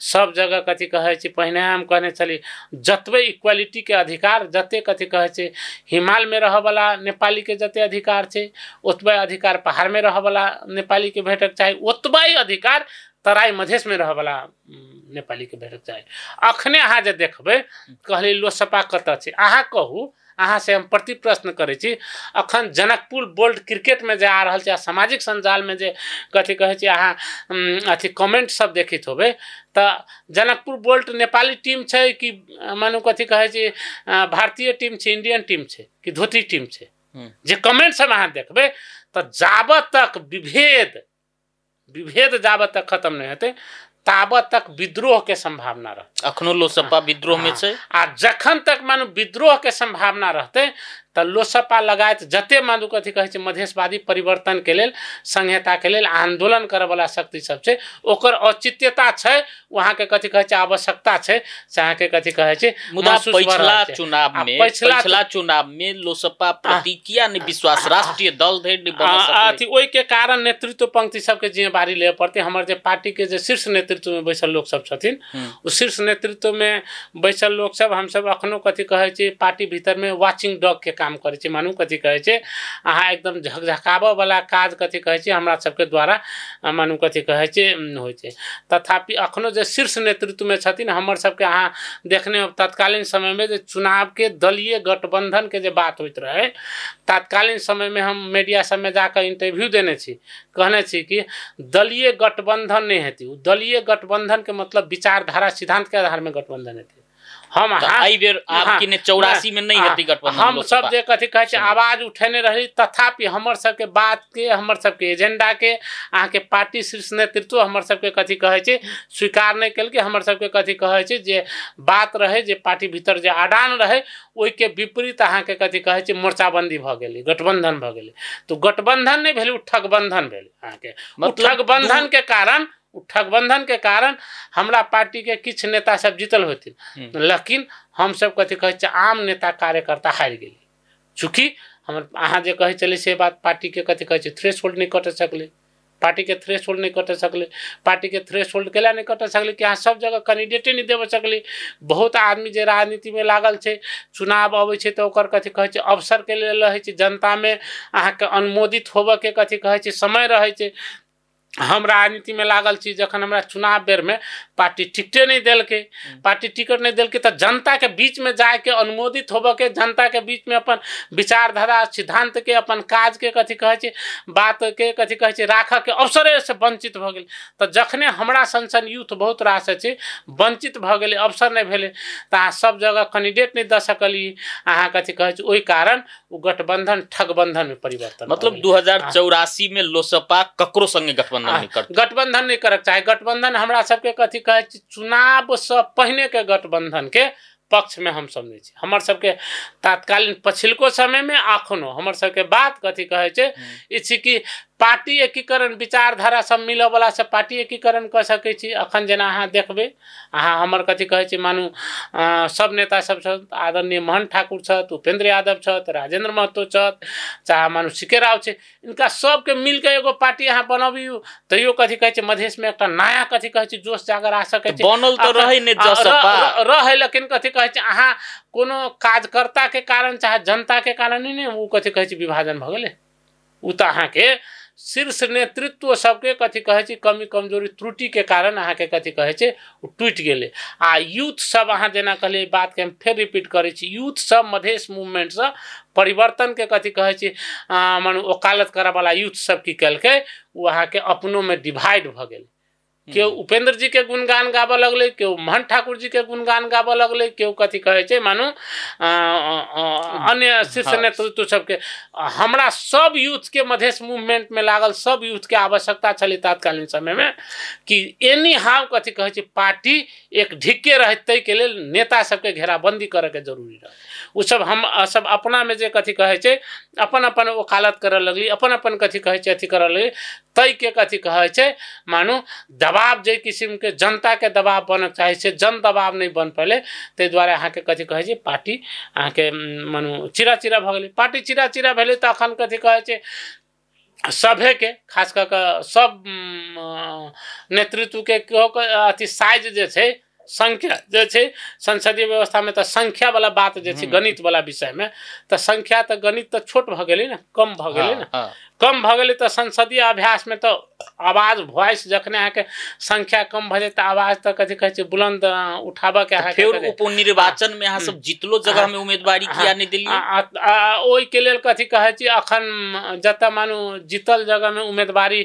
सब जगह कथी कहै छै, पहिने हम कहने चली जतबे इक्वालिटी के अधिकार, जते कथी कहै छै हिमाल में रह वाला नेपाली के जते अधिकार छै, ओतबे अधिकार पहाड़ में रह वाला नेपाली के भेटक चाही, ओतबे अधिकार तराई मधेश में रह वाला नेपाली के भेटक चाही। अखने अहाँ जे देखबै कहली लोसपा कतऽ छै, अहाँ कहू, अहाँ से हम प्रति प्रश्न करै छी, अखन जनकपुर बोल्ड क्रिकेट में जे आ रहल छै, सामाजिक संजाल में जे कथी कहै छै अहाँ अथी कमेंट सब देखैत होबै, तऽ जनकपुर बोल्ट नेपाली टीम छै कि मानू कथी कहै छै भारतीय टीम छै, इंडियन टीम छै कि धोती टीम छै, जे कमेंट सब अहाँ देखबै, तऽ जाबत तक विभेद जाबत तक खत्म नहीं हेतै ताबत तक विद्रोह के संभावना रहतै। अखनो लोसपा विद्रोह में छै, आ जखन तक मानू विद्रोह के संभावना रहतै तऽ लोसपा लगायत जते मानू कथी कहै छै मधेशवादी परिवर्तन के लेल, संहिता के लेल आंदोलन करे वाला शक्ति सब छै, ओकर औचित्यता छै, वहाँ के कथी कहै छै आवश्यकता छै, से अहाँ के कथी कहै छै। मुदा पिछला चुनाव में लोसपा प्रति किया नहीं विश्वास, राष्ट्रीय दल धरि नहीं बन सकलै, अथी ओहि के कारण नेतृत्व पंक्ति सबके जिम्मेवारी लेबे पड़ते। हमर जे पार्टी के जे शीर्ष नेतृत्व में बैसल लोग सब छथिन, ओ शीर्ष नेतृत्व में बैसल लोग सब, हम सब अखनो कथी कहै छै पार्टी भीतर में वाचिंग डॉग के काम करे छै, मानू कथी कहै छै अहाँ एकदम झकझकाबऽ वाला काज कथी कहै छै हमरा सबके द्वारा मानू कथी कहै छै होइ छै। तथापि अखनो जे शीर्ष नेतृत्व में छथिन हमर सबके, अहाँ देखने तत्कालीन समय में जे चुनाव के दलीय गठबंधन के जे बात होइत रहे, तत्कालीन समय में हम मीडिया सब में जाकर इंटरव्यू देने छी, कहने छी कि दलीय गठबंधन नहीं हेती, दलीय गठबंधन के मतलब विचारधारा सिद्धांत के आधार में गठबंधन हेती। हम आपकी 84 में नहीं हेती गठबंधन, हम सब जे कथी कहै छै आवाज उठेने रही, तथापि हमर सबके बात के, हमर सबके एजेंडा के अहाँ के पार्टी शीर्ष नेतृत्व हमर सबके कथी कहै छै स्वीकार नहीं केलकै। हमर सबके कथी कहै छै जे बात रहे, जे पार्टी भीतर जे आदान रहे, ओहि के विपरीत अहाँ के कथी कहै छै मोर्चाबंदी भ गेलै, गठबंधन भ गेलै। तो गठबंधन नहीं भेलै, ठगबंधन भेलै। अहाँ के ठगबंधन के कारण हमरा पार्टी के किछ नेता सब जीतल होथिन, लेकिन हम सब कथी कहै छै आम नेता कार्यकर्ता हारि गेली, चूँकि हमर अहाँ जे कहै छलै से बात पार्टी के कथी कहै छै थ्रेशोल्ड नहीं कट सकलै, पार्टी के थ्रेशोल्ड नहीं कट सकलै। पार्टी के थ्रेशोल्ड केला नहीं कट सकलै कि अहाँ सब जगह कैंडिडेटे नहीं देव सकलै। बहुत आदमी जे राजनीति में लागल छै, चुनाव अबै छै तऽ ओकर कथी कहै छै अवसर के लेल रहै छै, जनता में अहाँ के अनुमोदित होबऽ के कथी कहै छै समय रहै छै। हम राजनीति में लागल छी, जखन हमरा चुनाव बेर में पार्टी टिकटे नहीं देलकै, पार्टी टिकट नहीं देलकै, तो जनता के बीच में जाके अनुमोदित होबऽ के, जनता के बीच में अपन विचारधारा सिद्धांत के, अपन काज के कथी कहै छै बात के कथी कहै छै राखऽ के अवसरे से वंचित भ गेल। तो जखने हमरा सन यूथ बहुत रास छै वंचित भ गेलै, अवसर नहीं भेलै, तो अहाँ सब जगह कैंडिडेट नहीं द सकली, अहाँ कथी कहै छै ओहि कारण ओ गठबंधन ठगबंधन में परिवर्तन। मतलब 2084 में लोसपा ककरो संगे गठबंधन नहीं करक चाहे। गठबंधन हमरा सबके कथी कहै छै चुनाव से पहिने के गठबंधन के पक्ष में हम सब नहीं छी। हमर सबके तत्कालीन पछिलको समय में अखनो हमर सबके बात कथी कहै छै ई छी कि पार्टी एकीकरण विचारधारा सब मिलऽ वाला से पार्टी एकीकरण कर सकै छी। अखन जेना अहाँ देखबै, अहाँ हमर कथी कहै छै मानू सब नेता सब छथि, आदरणीय महंत ठाकुर छथि, उपेंद्र यादव छथि, राजेंद्र महतो छथि, चाहे मानू सीके राव छै, इनका सबके मिलके एगो पार्टी अहाँ बनबियौ, तैयो कथी कहै छै मधेश में एकटा नया कथी कहै छै जोश जागर आ सकै छै। बनल तो रहै ने जसपा रहै, लेकिन कथी कहै छै अहाँ कोनो कार्यकर्ता के कारण चाहे जनता के कारण ही नहीं, वो कथी कहै छै विभाजन भ गेलै। उ त अहाँ के शीर्ष नेतृत्व सबके कथी कहै छै कमी कमजोरी त्रुटि के कारण अहाँ के कथी कहै छै टूटि गेलै। आ यूथ सब अहाँ जेना कहलिए बात के हम फेर रिपीट करै छी, यूथ सब मधेश मूवमेंट से परिवर्तन के कथी कहै छै मानू वकालत करे वाला यूथ सब की केलकै, वो अहाँ के अपनों में डिवाइड भ गेल। केओ उपेंद्र जी के गुणगान गाबऽ लगलै, केओ महंत ठाकुर जी के गुणगान गाबऽ लगलै, केओ कथी कहै छै मानू अन्य शीर्ष नेतृत्व सबके। हमरा सब यूथ के मधेश मूवमेंट में लागल सब यूथ के आवश्यकता छलै तत्कालीन समय में कि एनी हाउ कथी कहै छै पार्टी एक ढिक्के रहे, तै के लेल नेता सबके घेराबंदी करे के जरूरी रहे। उ सब हम सब अपना में जे कथी कहै छै अपन अपन वकालत करे लगली, अपन अपन कथी कहै छै अथी करे लगली, तै के कथी कहै छै मानू दबाव दबाव जे किस्म के जनता के दबाव बनक चाहे से जन दबाव नहीं बन पड़े ताहि दुआरे अहाँ के कथी कहै छै पार्टी अहाँ के मानू चिरा चिरा भ गेलै पार्टी चिरा चिरा भेलै तऽ अखन कथी कहै छै सभे के खास कऽ कऽ सब नेतृत्व के अथी साइज जे छै संख्या जे छै संसदीय व्यवस्था में तो संख्या वाला बात जे छै गणित वाला विषय में तो संख्या तो गणित तो छोट भ गेलै ने कम भ गेलै ने कम भ गेलै तो संसदीय अभ्यास में तो आवाज वॉइस जखने अहाँ के संख्या कम भ जाए तो आवाज तो कथी कहै छै बुलंद उठाबऽ के अहाँ फेर उपनिर्वाचन में अहाँ सब जितलो जगह में उम्मीदवारी किया नहीं देलियै ओइ के लेल कथी कहै छै अखन जतऽ मानू जीतल जगह में उम्मीदवारी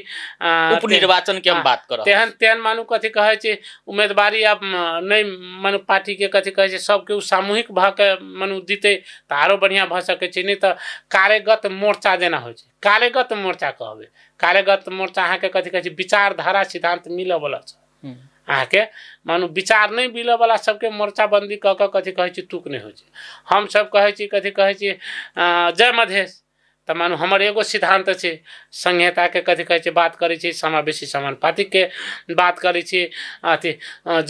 उपनिर्वाचन के हम बात करब तेहन मानू कथी कहै छै उम्मीदवारी अब नहीं मानू पार्टी के कथी कहै छै सबके सामूहिक भ के मानू दिते तऽ आरो बढ़िया भ सकै छै नहीं तऽ कार्यगत मोर्चा जेना होइ छै कार्यगत मोर्चा कहबै कार्यगत मोर्चा अहाँ के कथी कहै छै विचारधारा सिद्धांत मिलऽ वाला छै अहाँ के मानू विचार नहीं मिलऽ वाला सबके मोर्चा बंदी कऽ कऽ कथी कहै छै तुक नहीं होइ छै हम सब कहै छी कथी कहै छी जय मधेश तऽ मानू हमर एगो सिद्धांत छै संहिता के कथी कहै छै बात करै छी समावेशी समानुपातिक के बात करै छी अथी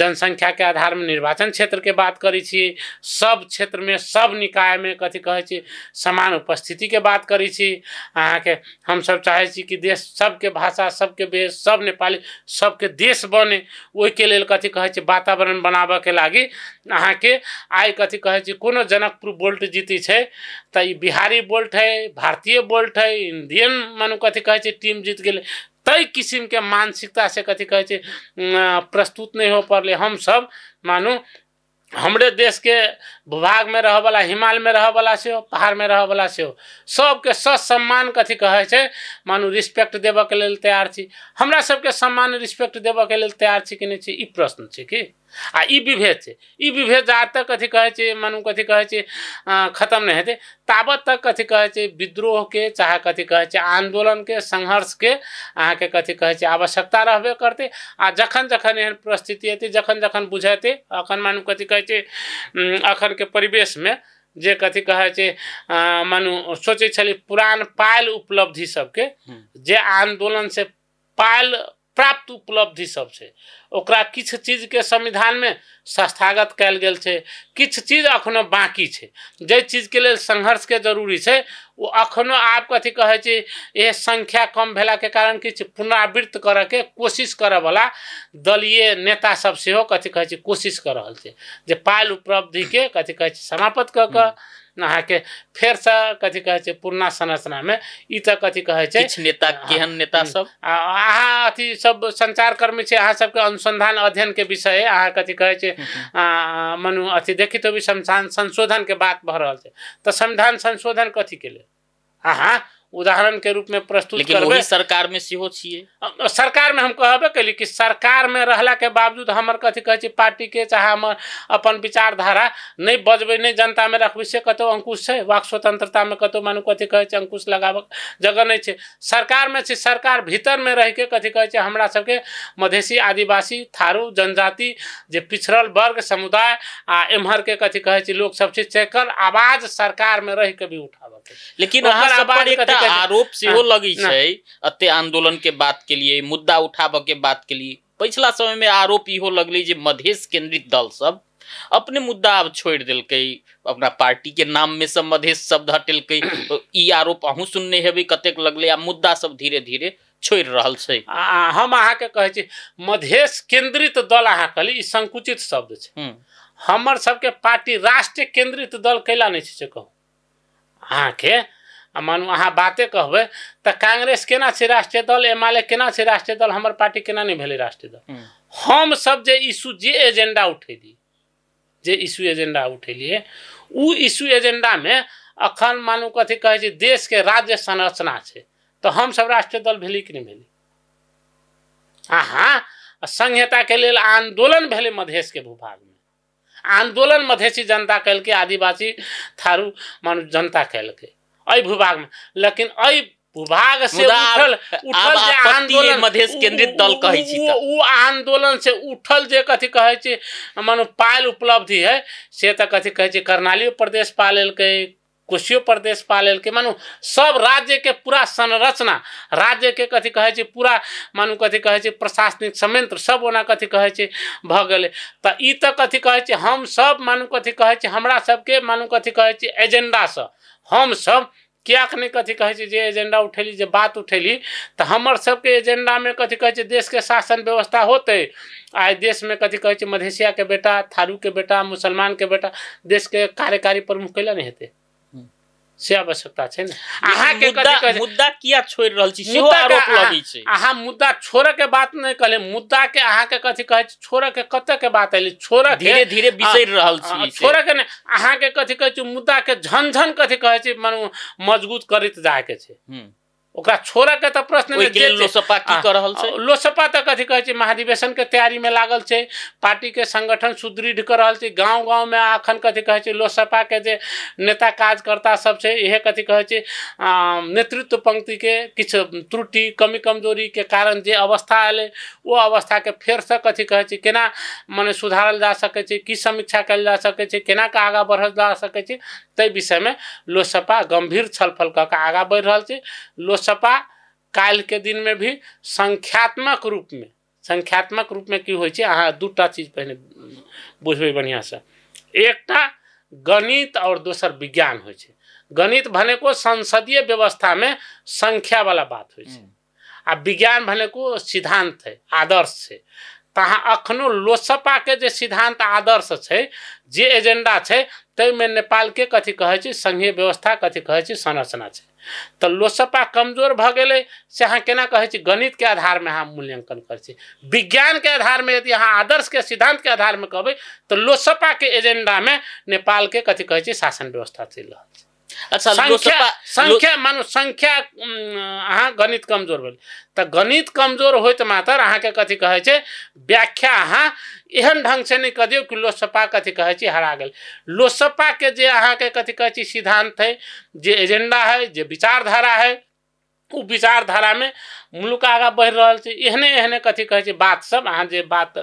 जनसंख्या के आधार में निर्वाचन क्षेत्र के बात करै छी सब क्षेत्र में सब निकाय में कथी कहै छी समान उपस्थिति के बात करै छी अहाँ के हम सब चाहे छी कि देश सबके भाषा सबके वेश सब नेपाली सबके देश बने ओहि के लेल कथी कहै छै वातावरण बनाबऽ के लागी अहाँ के आइ कथी कहै छै कोनो जनकपुर बोल्ट जीती छै तऽ ई बिहारी बोल्ट है भारतीय बोल्ट है इंडियन मानू कथी कहै छै टीम जीत गेलै तई किस्म के मानसिकता से कथी कहै छै प्रस्तुत नहीं हो पड़ले हम सब मानू हमरे देश के भूभाग में रह वाला हिमालय में रह वाला से पहाड़ में रह वाला से सबके सम्मान कथी कहै छै मानू रिस्पेक्ट देबऽ के लेल तैयार छी हमरा सबके सम्मान रिस्पेक्ट देबऽ के लेल तैयार छी कि नहीं छी ई प्रश्न छै कि आ ई विभेद छै ई विभेद जा तक कथी कहै छै मानू कथी कहै छै खत्म नहीं हेतै ताबत तक कथी कहै छै विद्रोह के चाहे कथी कहै छै आंदोलन के संघर्ष के अहाँ के कथी कहै छै आवश्यकता रहबे करते आ जखन जखन एहन परिस्थिति हेतै जखन जखन बुझेतै अखन मानू कथी कहै छै अखन के परिवेश में जे कथी कहै छै मानू सोचे छली पुरान पायल उपलब्धि सबके जे आंदोलन से पायल प्राप्त उपलब्धि सब छै ओकरा किछ चीज के संविधान में संस्थागत कैल गेल छै किछ चीज अखनो बाकी छै जे चीज के लेल संघर्ष के जरूरी छै वो अखनो आप कथी कहै छै ये संख्या कम भेला के कारण किछ पुनरावृत्त करऽ के कोशिश करऽ वाला दलीय नेता सब सेहो कथी कहै छै कोशिश कर रहल छै जे पायल उपलब्धि के कथी कहै छै समाप्त कऽ कऽ अहाँ के फेर से कथी कहै छै पुरना संरचना में ई तऽ कथी कहै छै किछ नेता केहन नेता सब अहाँ अथी सब संचार कर्मी छै अहाँ सबके अनुसंधान अध्ययन के विषय अहाँ कथी कहै छै मानू अथी देखी तो भी संशोधन के बात भऽ रहल छै तऽ संविधान संशोधन कथी के लेल अहाँ उदाहरण के रूप में प्रस्तुत लेकिन वही सरकार में सेहो छियै सरकार में हम कहबे कैली कि सरकार में रहला के बावजूद हमर कथी कहै छै पार्टी के चाहे हमर अपन विचारधारा नहीं बजबै नहीं जनता में रखबै से कतौ अंकुश छै वाक स्वतंत्रता में कतौ मानू कथी कहै छै अंकुश लगाबक जगह नहीं छै सरकार में छै सरकार भीतर में रह के कथी कहै छै हमरा सबके मधेसी आदिवासी थारू जनजाति जे पिछड़ल वर्ग समुदाय आ एम्हर के कथी कहै छै लोग सब छै तेकर आवाज सरकार में रह के भी उठाबक लेकिन अहाँ सब पर एकटा आरोप सेहो लगी छै अते आंदोलन के बात के लिए मुद्दा उठाबऽ के बात के लिए पिछला समय में आरोप इहो लगलै जे मधेश केंद्रित दल सब अपने मुद्दा अब छोड़ दिलकै अपना पार्टी के नाम में सब मधेश शब्द हटेलकै ई आरोप अहूँ सुनने हेबै कतेक लगलै आ मुद्दा सब धीरे धीरे छोड़ रहल छै हम अहाँ के कहै छी मधेश केंद्रित दल अहाँ कहली ई संकुचित शब्द छै हमर सबके पार्टी राष्ट्रीय केंद्रित दल कैला नहीं छै से कहू अहाँ के मानू अहाँ बाते कहबै तऽ कांग्रेस केना छै राष्ट्रीय दल एमाले केना छै राष्ट्रीय दल हमर पार्टी केना नहीं भेलै राष्ट्रीय दल हम सब जे इशू जे एजेंडा उठेली जे इशू एजेंडा उठेलिए उ इशू एजेंडा में अखन मानू कथी कहै छै देश के राज्य संरचना छै तो हम सब राष्ट्रीय दल भेली कि नहीं भेली अहाँ संहिता के लेल आंदोलन भेले मधेश के भूभाग में आंदोलन मधेसी जनता कैलके आदिवासी थारू मानू जनता कैलके अई भूभाग में लेकिन अई भूभाग से उठल जे आंदोलन मधेश केंद्रित दल कहै छी उ आंदोलन से उठल जे कथी कहै छै मानो पायल उपलब्धि है से तऽ कथी कहै छै कर्णाली प्रदेश पा लेलकै कोशियो प्रदेश पा लेलकै, मानू सब राज्य के पूरा संरचना, राज्य के कथी कहे छै पूरा मानू कथी कहे छै प्रशासनिक संयंत्र सब ओना कथी कहे छै भ गेलै। त ई त कथी कहे छै हम सब मानू कथी कहे छै हमरा सबके मानू कथी कहे छै एजेंडा से हम सब कियाक नहीं कथी कहे छै जे एजेंडा उठेली जे बात उठेली तो हमर सबके एजेंडा में कथी कहे छै देश के शासन व्यवस्था होते। आज देश में कथी कहे छै मधेसिया के बेटा, थारू के बेटा, मुसलमान के बेटा देश के कार्यकारी प्रमुख कैला नहीं हेतै से आवश्यकता छै ने। अहाँ के कथी कहे मुद्दा किया छोड़ रहल छी सेहो आरोप लगै छै। अहाँ मुद्दा छोड़े के बात नहीं कहले, मुद्दा के अहाँ के कथी कहे छै छोड़े के कते के बात आइली, छोड़े धीरे धीरे बिसरि रहल छी छोड़े के नहीं अहाँ के कथी कहे छै मुद्दा के झन कथी कहे छै मानू मजबूत करैत जाए के छै। ओकरा छोड़े के त प्रश्न नहीं। लोसपा की कर रहल छै? लोसपा त कथी कहे छै महाधिवेशन के तैयारी में लागल छै, पार्टी के संगठन सुदृढ़ कर रहल छै। गांव गांव में अखन कथी कहे छै लोसपा के जे नेता कार्यकर्ता सब छै इहे कथी कहे छै नेतृत्व पंक्ति के किछ त्रुटि कमी कमजोरी के कारण जे अवस्था आले वो अवस्था के फेर से कथी कहे छै केना माने सुधारल जा सके छै, की समीक्षा कल जा सके छै, केना के आगा बढ़ल जा सके छै, तै विषय में लोसपा गंभीर छलफल क के आगा बढ़ रहल छै। लोसपा काल के दिन में भी संख्यात्मक रूप में की होय छै अहाँ दूटा चीज पहले बुझबै बढ़िया से, एकटा गणित और दोसर विज्ञान होय छै। गणित भने को संसदीय व्यवस्था में संख्या वाला बात होय छै आ विज्ञान भने को सिद्धांत है आदर्श है। तहाँ अखनो लोसपा के जे सिद्धांत आदर्श छै जे एजेंडा छै तै में नेपाल के कथी कहे छै संघीय व्यवस्था कथी कहे छै संरचना छै। तो लोसपा कमजोर भ गेलै से अहाँ केना कहे छी गणित के आधार में अहाँ मूल्यांकन कर छी, विज्ञान के आधार में यदि अहाँ आदर्श के सिद्धांत के आधार में कहबै तो लोसपा के एजेंडा में नेपाल के कथी कहे छै शासन व्यवस्था चल रहल छै। अच्छा संख्या मानो संख्या अहाँ गणित कमजोर भेल त गणित कमजोर होइत मात्र अहाँ के कथी कहे छै व्याख्या अहाँ एहन ढंग से नहीं कर दियो कि लोसपा कथी कहे छै हरा गेल। लोसपा के जे अहाँ के कथी कहे छै सिद्धांत है जे एजेंडा है जे विचारधारा है उ विचारधारा में मुल्क आगा बढ़ रहल छै। एहने एहने कथी कहे छै बात सब अहाँ जे बात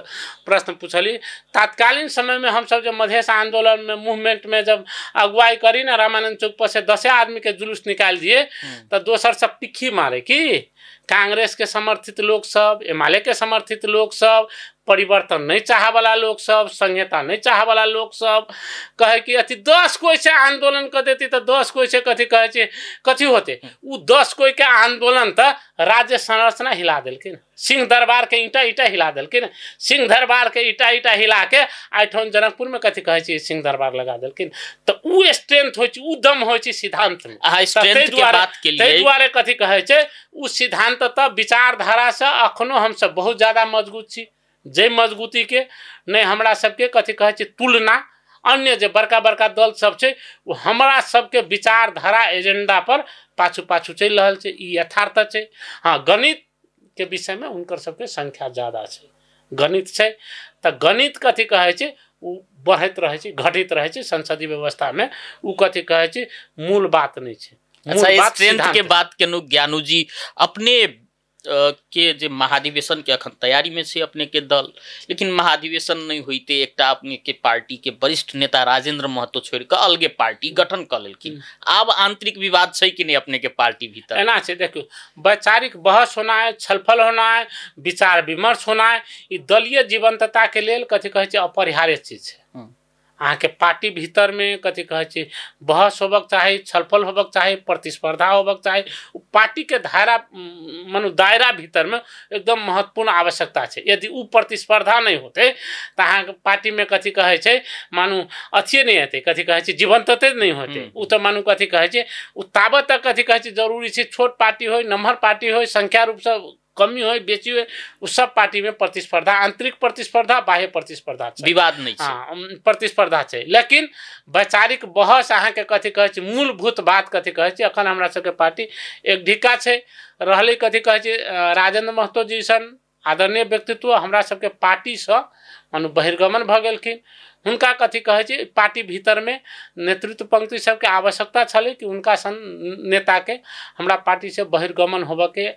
प्रश्न पूछली तत्कालीन समय में हम सब जब मधेश आंदोलन में मूवमेंट में जब अगुवाई करी ना रामानंद चौक पर से 10 आदमी के जुलूस निकाल दिए तो दोसर सब पिक्खी मारे कि कांग्रेस के समर्थित लोग सब, एमाले के समर्थित लोग सब, परिवर्तन नहीं चाह वाला लोग सब, संहिता नहीं चाह वाला लोग सब कहे कि अथी 10 कोई से आंदोलन कर देती तो 10 कोई से कथी कहे छै कथी होते उ 10 कोई के आंदोलन त राज्य संरचना हिला देलकिन, सिंह दरबार के ईटा हिला देलकिन, सिंह दरबार के ईटा हिला के आठौन जनकपुर में कथी कहे छै सिंह दरबार लगा देलकिन। तो उ स्ट्रेंथ होय छै उ दम होय छै सिद्धांत में। स्ट्रेंथ के बात के लिए तै दुआरे कथी कहे छै उ सिद्धांत त विचारधारा से अखनो हम सब बहुत ज्यादा मजबूत छी। जे मजबूती के नहीं हमरा सबके कथी कहे छै तुलना अन्य जे बड़का बड़का दल सब छै वो हमरा सबके विचारधारा एजेंडा पर पाछू चल रहल छै, ई यथार्थ छै। हाँ गणित के विषय में उनकर सबके संख्या ज्यादा छै, गणित छै त गणित कथी कहे छै उ बढ़त रहे छै घटित रहे छै संसदीय व्यवस्था में, उ कथी कहे छै मूल बात नहीं छै। अच्छा स्ट्रेंथ के बात केनु ज्ञानू जी अपने के जे महाधिवेशन के अखन तैयारी में से अपने के दल, लेकिन महाधिवेशन नहीं होते एकटा अपने के पार्टी के वरिष्ठ नेता राजेंद्र महतो छोड़ के अलगे पार्टी गठन कर लेकिन आब आंतरिक विवाद छै कि नहीं अपने के पार्टी भीतर? एना छै देखियो वैचारिक बहस होना है, छलफल होना है, विचार विमर्श होना है, ई दलीय जीवंतता के लेल कथी कहे छै अपरिहार्य चीज है। अहाँ के पार्टी भीतर में कथी कहे छै बहस होबक चाही, छलफल होबक चाही, प्रतिस्पर्धा होबक चाही, पार्टी के धारा मानो दायरा भीतर में एकदम महत्वपूर्ण आवश्यकता छै। यदि उ प्रतिस्पर्धा नहीं होते तो अहाँ के पार्टी में कथी कहे छै मानो अथिये नहीं हेते कथी कहे छै जीवंतते नहीं होते। उ तो मानो कथी कहे छै उ ताबत तक कथी कहे छै जरूरी छै छोट पार्टी हो नम्हर पार्टी हो संख्या रूप से कमी हो बेची हो उस सब पार्टी में प्रतिस्पर्धा आंतरिक प्रतिस्पर्धा बाह्य प्रतिस्पर्धा विवाद नहीं हाँ प्रतिस्पर्धा है। लेकिन वैचारिक बहस अहाँ के कथी कहे छै मूलभूत बात कथी कहे छै अखन हमरा सबके पार्टी एक ढिक्का छै रहले कथी कहे छै राजेंद्र महतो जी सन आदरणीय व्यक्तित्व हमरा सबके पार्टी से मानो बहिर्गमन भ गेलखिन। हुनका कथी कहे छै पार्टी भीतर में नेतृत्व पंक्ति सबके आवश्यकता छले कि उनका सन नेता के हमरा पार्टी से बहिर्गमन होबे के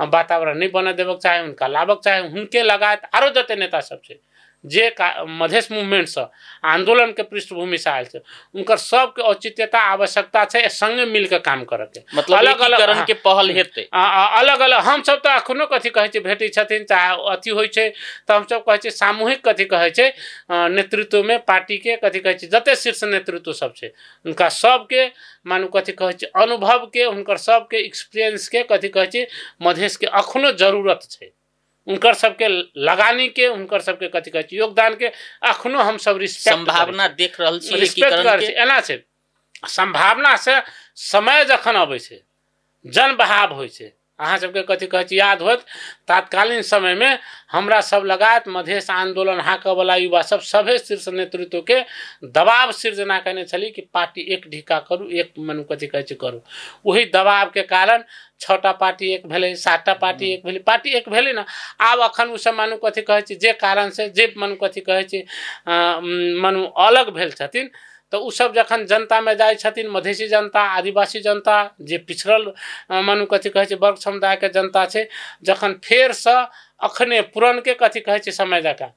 वातावरण नहीं बने देबक चाहे, उनका लाभक चाहे, उनके लगायत आरो जते नेता सब छै जे मधेश मूवमेंट से आंदोलन के पृष्ठभूमि से आयल छै उनकर सबके औचित्यता आवश्यकता छै संगे मिल के काम करे के मतलब अलग अलग के पहल हेतै अलग अलग हम सब तो अखनो कथी कहै छै भेटै छथिन चाहे अथी होइ छै त हम सब कहै छै सामूहिक कथी कहै छै नेतृत्व में पार्टी के कथी कहै छै जते शीर्ष नेतृत्व सब छै उनका सबके मानू कथी कहै छै अनुभव के उनकर सबके एक्सपीरियंस के कथी कहै छै मधेश के अखनो जरूरत छै उनकर सबके लगानी के उनकर सबके कथी कहै छै योगदान के अखनो हम सब रिस्पेक्ट संभावना देख रहल छी रिस्पेक्ट करै छै एना छै संभावना से समय जखन अबै छै जन बहाव होइ छै अहाँ सबके कथी कहै छै याद होत तात्कालीन समय में हमरा सब लगात मधेश आंदोलन हाकऽ वाला युवा सब सभे शीर्ष नेतृत्व के दबाव सृजना करने छली कि पार्टी एक ढिका करू एक मनु कथी कहै छै करू वही दबाव के कारण 6टा पार्टी एक भेलै 7टा पार्टी एक भेलै पार्टी एक भेलै ना आब अखन उ सब मानू कथी कहै छै जे कारण से जे मनु कथी कहै छै मनु अलग भेल छथिन तो उ सब जखन जनता में जाय छथिन मधेसी जनता आदिवासी जनता जे पिछड़ल मनु कथी कहै छै वर्ग समुदाय के जनता छै जखन फेर से अखने पुरन के कथी कहै छै समय जका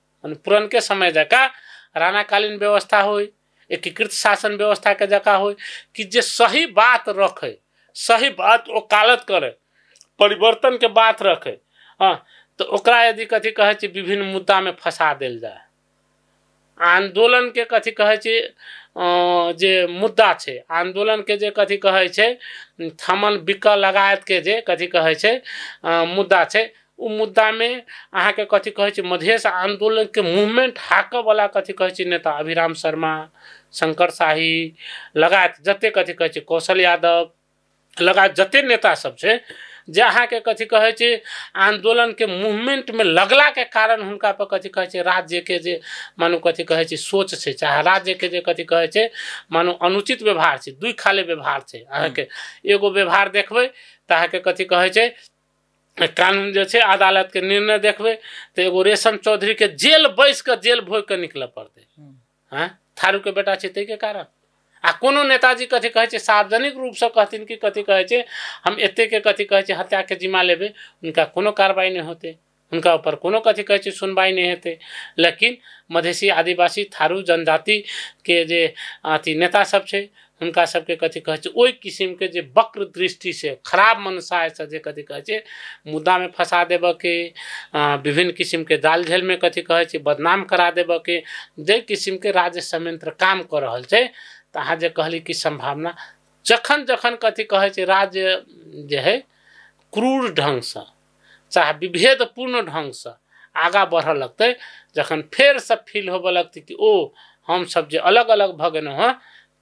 पुरन के समय जका राणाकालीन व्यवस्था होय एकीकृत शासन व्यवस्था के जका होय कि जे सही बात रखे सही बात वकालत करे परिवर्तन के बात रखे हाँ तो ओकरा यदि कथी कहै छै विभिन्न मुद्दा में फंसा देल जाए आंदोलन के कथी कहै छै जे मुद्दा छै आंदोलन के जे कथी कहै छै थमन बिका लगायत के जे कथी कहै छै मुद्दा छै उ मुद्दा में अहाँ के कथी कहै छै मधेश आंदोलन के मूवमेंट हाकऽ वाला कथी कहै छै नेता अभिराम शर्मा शंकर शाही लगायत जते कथी कहै छै कौशल यादव लगायत जते नेता सब छै जे अहाँ के कथी कहै छै आंदोलन के मूवमेंट में लगला के कारण हुनका पर कथी कहै छै राज्य के जे मानू कथी कहै छै सोच छै चाहे राज्य के जे कथी कहै छै मानू अनुचित व्यवहार छै दुई खाले व्यवहार छै अहाँ के एगो व्यवहार देखबै त अहाँ के कथी कहै छै कानून जे छै अदालत के निर्णय देखबै तो एगो रेशम चौधरी के जेल बैस के जेल भोग के निकल पड़ते हाँ थारू के बेटा छै तै के कारण आ कोनो नेताजी कथी कहै छै सार्वजनिक रूप से कहथिन कि कथी कहै छै हम एते के कथी कहै छै हत्या के जिम्मा लेबै उनका कोनो कार्रवाई नहीं होते उनका ऊपर कोनो कथी कहै छै सुनवाई नहीं हेतै लेकिन मधेसी आदिवासी थारू जनजाति के जे अथी नेता सब छै उनका सबके कथी कहै छै ओई किस्म के जे वक्र दृष्टि से खराब मनसाय से जे कथी कहै छै मुद्दा में फंसा देबऽ के विभिन्न किस्म के जाल झेल में कथी कहै छै बदनाम करा देबऽ के जे किस्म के राज्य संयंत्र काम कर रहल छै त अहाँ जे कहली कि संभावना जखन जखन कथी कहै छै राज्य जे है क्रूर ढंग से चाहे विभेदपूर्ण ढंग से आगा बढ़ लगते जखन फेर से फील होबऽ लगतै कि ओ हम सब जे अलग अलग भ गेलहुँ हँ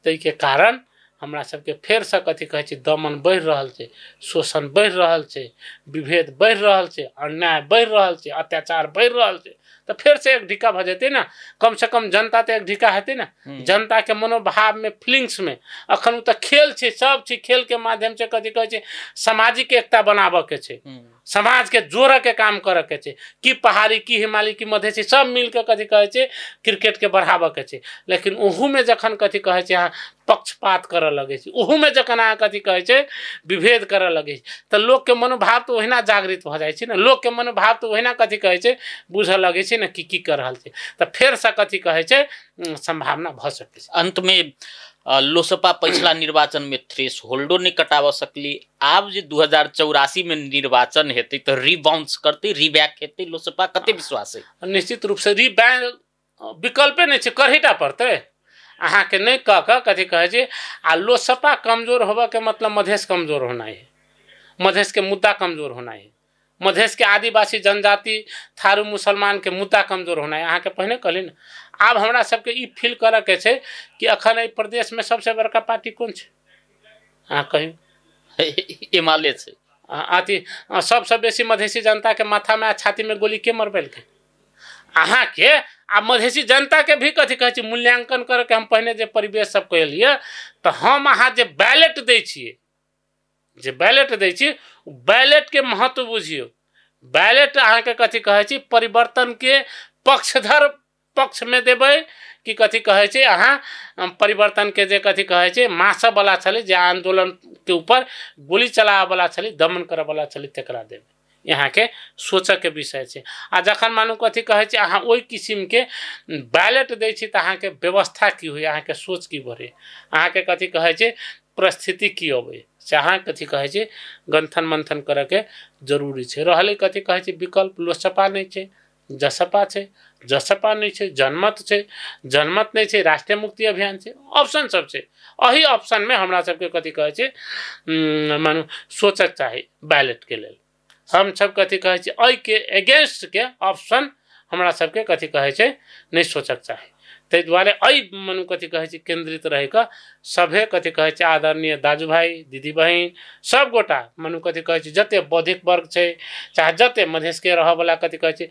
तै के कारण हमरा सबके फेर से कथी कहै छै दमन बढ़ि रहल छै शोषण बढ़ि रहल छै विभेद बढ़ि रहल छै अन्याय बढ़ि रहल छै अत्याचार बढ़ि रहल छै तो फिर से एक ढिका भ जेतै ना कम से कम जनता तो एक ढिका हेतै ना जनता के मनोभाव में फीलिंग्स में अखन तो खेल छै सब चीज खेल के माध्यम से कथी कहै छै सामाजिक एकता बनाबऽ के छै समाज के जोड़ के काम करे के छै कि पहाड़ी की हिमालय की मधेसी सब मिल के कथी कहै छै क्रिकेट के बढ़ाबऽ के छै लेकिन ओहू में जखन कथी कहै छै अहाँ पक्षपात करऽ लगे छै ओहू में जखन अहाँ कथी कहै छै विभेद करऽ लगे छै तो लोग के मनोभाव तो ओहिना जागृत भ जाइ छै ना लोग के मनोभाव तो ओहिना कथी कहै छै बुझऽ लगे छै ना कि कर रहल छै तो फेर से कथी कहै छै संभावना भ सकै छै अंत में लोसपा पिछला निर्वाचन में थ्रेश होल्डो नहीं कटाव सकली आब जे 2084 में निर्वाचन हेतै तो रिबाउंस करते रिबैक हेतै लोसपा कते विश्वास है निश्चित रूप से रिबैक विकल्पे नहीं छै करहीटा पड़तै अहाँ के नहीं कह के कथी कहै छै आ लोसपा कमजोर होबऽ के मतलब मधेश कमजोर होना है मधेश के मुद्दा कमजोर होना है मधेश के आदिवासी जनजाति थारू मुसलमान के मुद्दा कमजोर होना है अहाँ के पहले कहली ना आब हमरा सबके ई फील करे के छै कि अखन एहि प्रदेश में सबसे बड़का पार्टी कौन छै अहाँ कहियो हिमालय छै अथी सबसे बेसी मधेसी जनता के माथा में छाती में गोली के मरबेलकै अहाँ के आ मधेसी जनता के भी कथी कहै छै मूल्यांकन करे के हम पहले जे परिवेश सब कहलिए तो हम अहाँ जे बैलेट दै छियै जे बैलेट दै छी बैलेट के महत्व बुझियो बैलेट अहाँ के कथी कहै छी परिवर्तन के पक्षधर पक्ष में देबै कि कथी कहै छै अहाँ परिवर्तन के जे कथी कहै छै मासब वाला छलै जे आंदोलन के ऊपर गोली चलाबे वाला छलै दमन करे वाला छलै तेकरा देबै यहाँ के सोचऽ के विषय छै। आ जखन मानू कथी कहै छै अहाँ ओहि किसिम के बैलेट दै छी तऽ अहाँ के व्यवस्था की होई, अहाँ के सोच की बढ़े, अहाँ के कथी कहै छै परिस्थिति की अबै से अहाँ कथी कहै छै गंथन मंथन करऽ के जरूरी छै। रहलै कथी कहै छै विकल्प, लोजपा नहीं छै, जसपा छै, जसपा नहीं छै, जनमत छै, जनमत नहीं छै, राष्ट्रीय मुक्ति अभियान छै, ऑप्शन सब छै। अही ऑप्शन में हमरा सबके कथी कहै छै मानू सोचक चाही बैलेट के लेल। हम सब कथी कहै छै अइ के अगेंस्ट के ऑप्शन हमरा सबके कथी कहै छै नहीं सोचक चाही। ताहि दुआरे अइ मानू कथी कहै छै केंद्रित रह कऽ सभे कथी कहै छै आदरणीय दाजू भाई दीदी बहिन सब गोटा मानू कथी कहै छै जते बौद्धिक वर्ग छै चाहे जते मधेश के रह वाला कथी कहै छै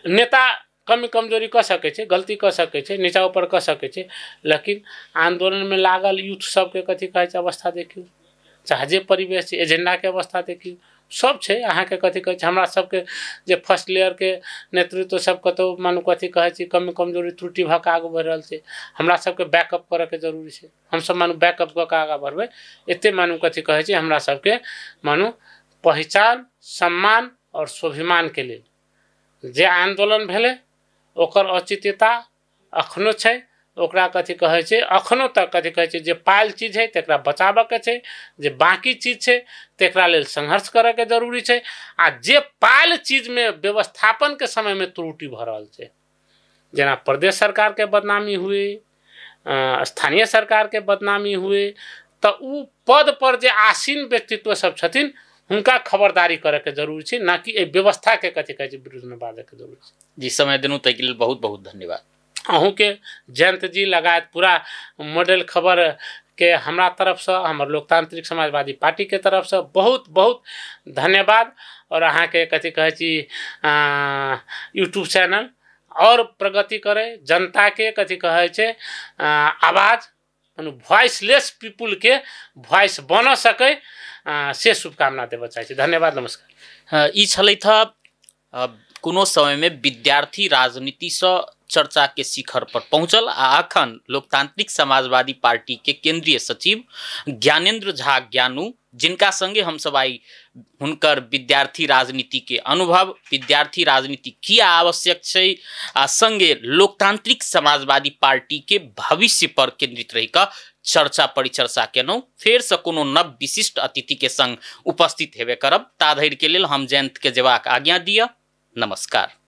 नेता कमी कमजोरी कऽ सकै छै, गलती कऽ सकै छै, नीचा ऊपर कऽ सकै छै, लेकिन आंदोलन में लागल यूथ सबके कथी कहै छै अवस्था देखियौ, चाहे जे परिवेश छै एजेंडा के अवस्था देखियौ, सब छै। अहाँ के कथी कहै छै हमरा सबके जे फर्स्ट लेयर के नेतृत्व सब कतौ मानू कथी कहै छै कमी कमजोरी त्रुटि भऽ कऽ आगू बढ़ि रहल छै, हमरा सबके बैकअप करऽ के जरूरी छै। हम सब मानू बैकअप कऽ कऽ आगाँ बढ़बै, एते मानू कथी कहै छै हमरा सबके मानू पहचान सम्मान और स्वाभिमान के लेल जे आंदोलन भेलै ओकर औचित्यता अखनो छै, ओकरा कथी कहै छै अखनो तक कथी कहै छै जे पायल चीज है तकरा बचाबऽ के छै, जे बाकी चीज छै तकरा लेल संघर्ष करऽ के जरूरी छै। आ जे पायल चीज में व्यवस्थापन के समय में त्रुटि भऽ रहल छै, जेना प्रदेश सरकार के बदनामी हुए, स्थानीय सरकार के बदनामी हुए, तऽ उ पद पर जे आसीन व्यक्तित्व सब छथिन हुनका खबरदारी करे के जरूरी छै, ना कि व्यवस्था के कथी कहै छै विरुद्ध में बाजै के जरूरी छै। जी समय देनु ताहि के लेल बहुत बहुत धन्यवाद। अहूँ के जयंत जी लगायत पूरा मॉडल खबर के हमरा तरफ से हमर लोकतांत्रिक समाजवादी पार्टी के तरफ से बहुत बहुत धन्यवाद। और अहाँ के कथी कहै छी यूट्यूब चैनल और प्रगति करे, जनता के कथी कहै छै आवाज वॉइसलेस पीपुल के वॉइस बन सके से शुभकामना देबऽ चाहै छी। धन्यवाद, नमस्कार। ई छलैथ कोनो समय में विद्यार्थी राजनीति से चर्चा के शिखर पर पहुंचल आ अखन लोकतांत्रिक समाजवादी पार्टी के केंद्रीय सचिव ज्ञानेंद्र झा ज्ञानू, जिनका संगे हम सब आई हुनकर विद्यार्थी राजनीति के अनुभव, विद्यार्थी राजनीति किया आवश्यक छै आ संगे लोकतांत्रिक समाजवादी पार्टी के भविष्य पर केंद्रित रहि कऽ चर्चा परिचर्चा केनौ। फेर से कोनो नव विशिष्ट अतिथि के संग उपस्थित हेबे करब। ता धरि के लेल हम जयंत के जेबाक आज्ञा दिअ। नमस्कार।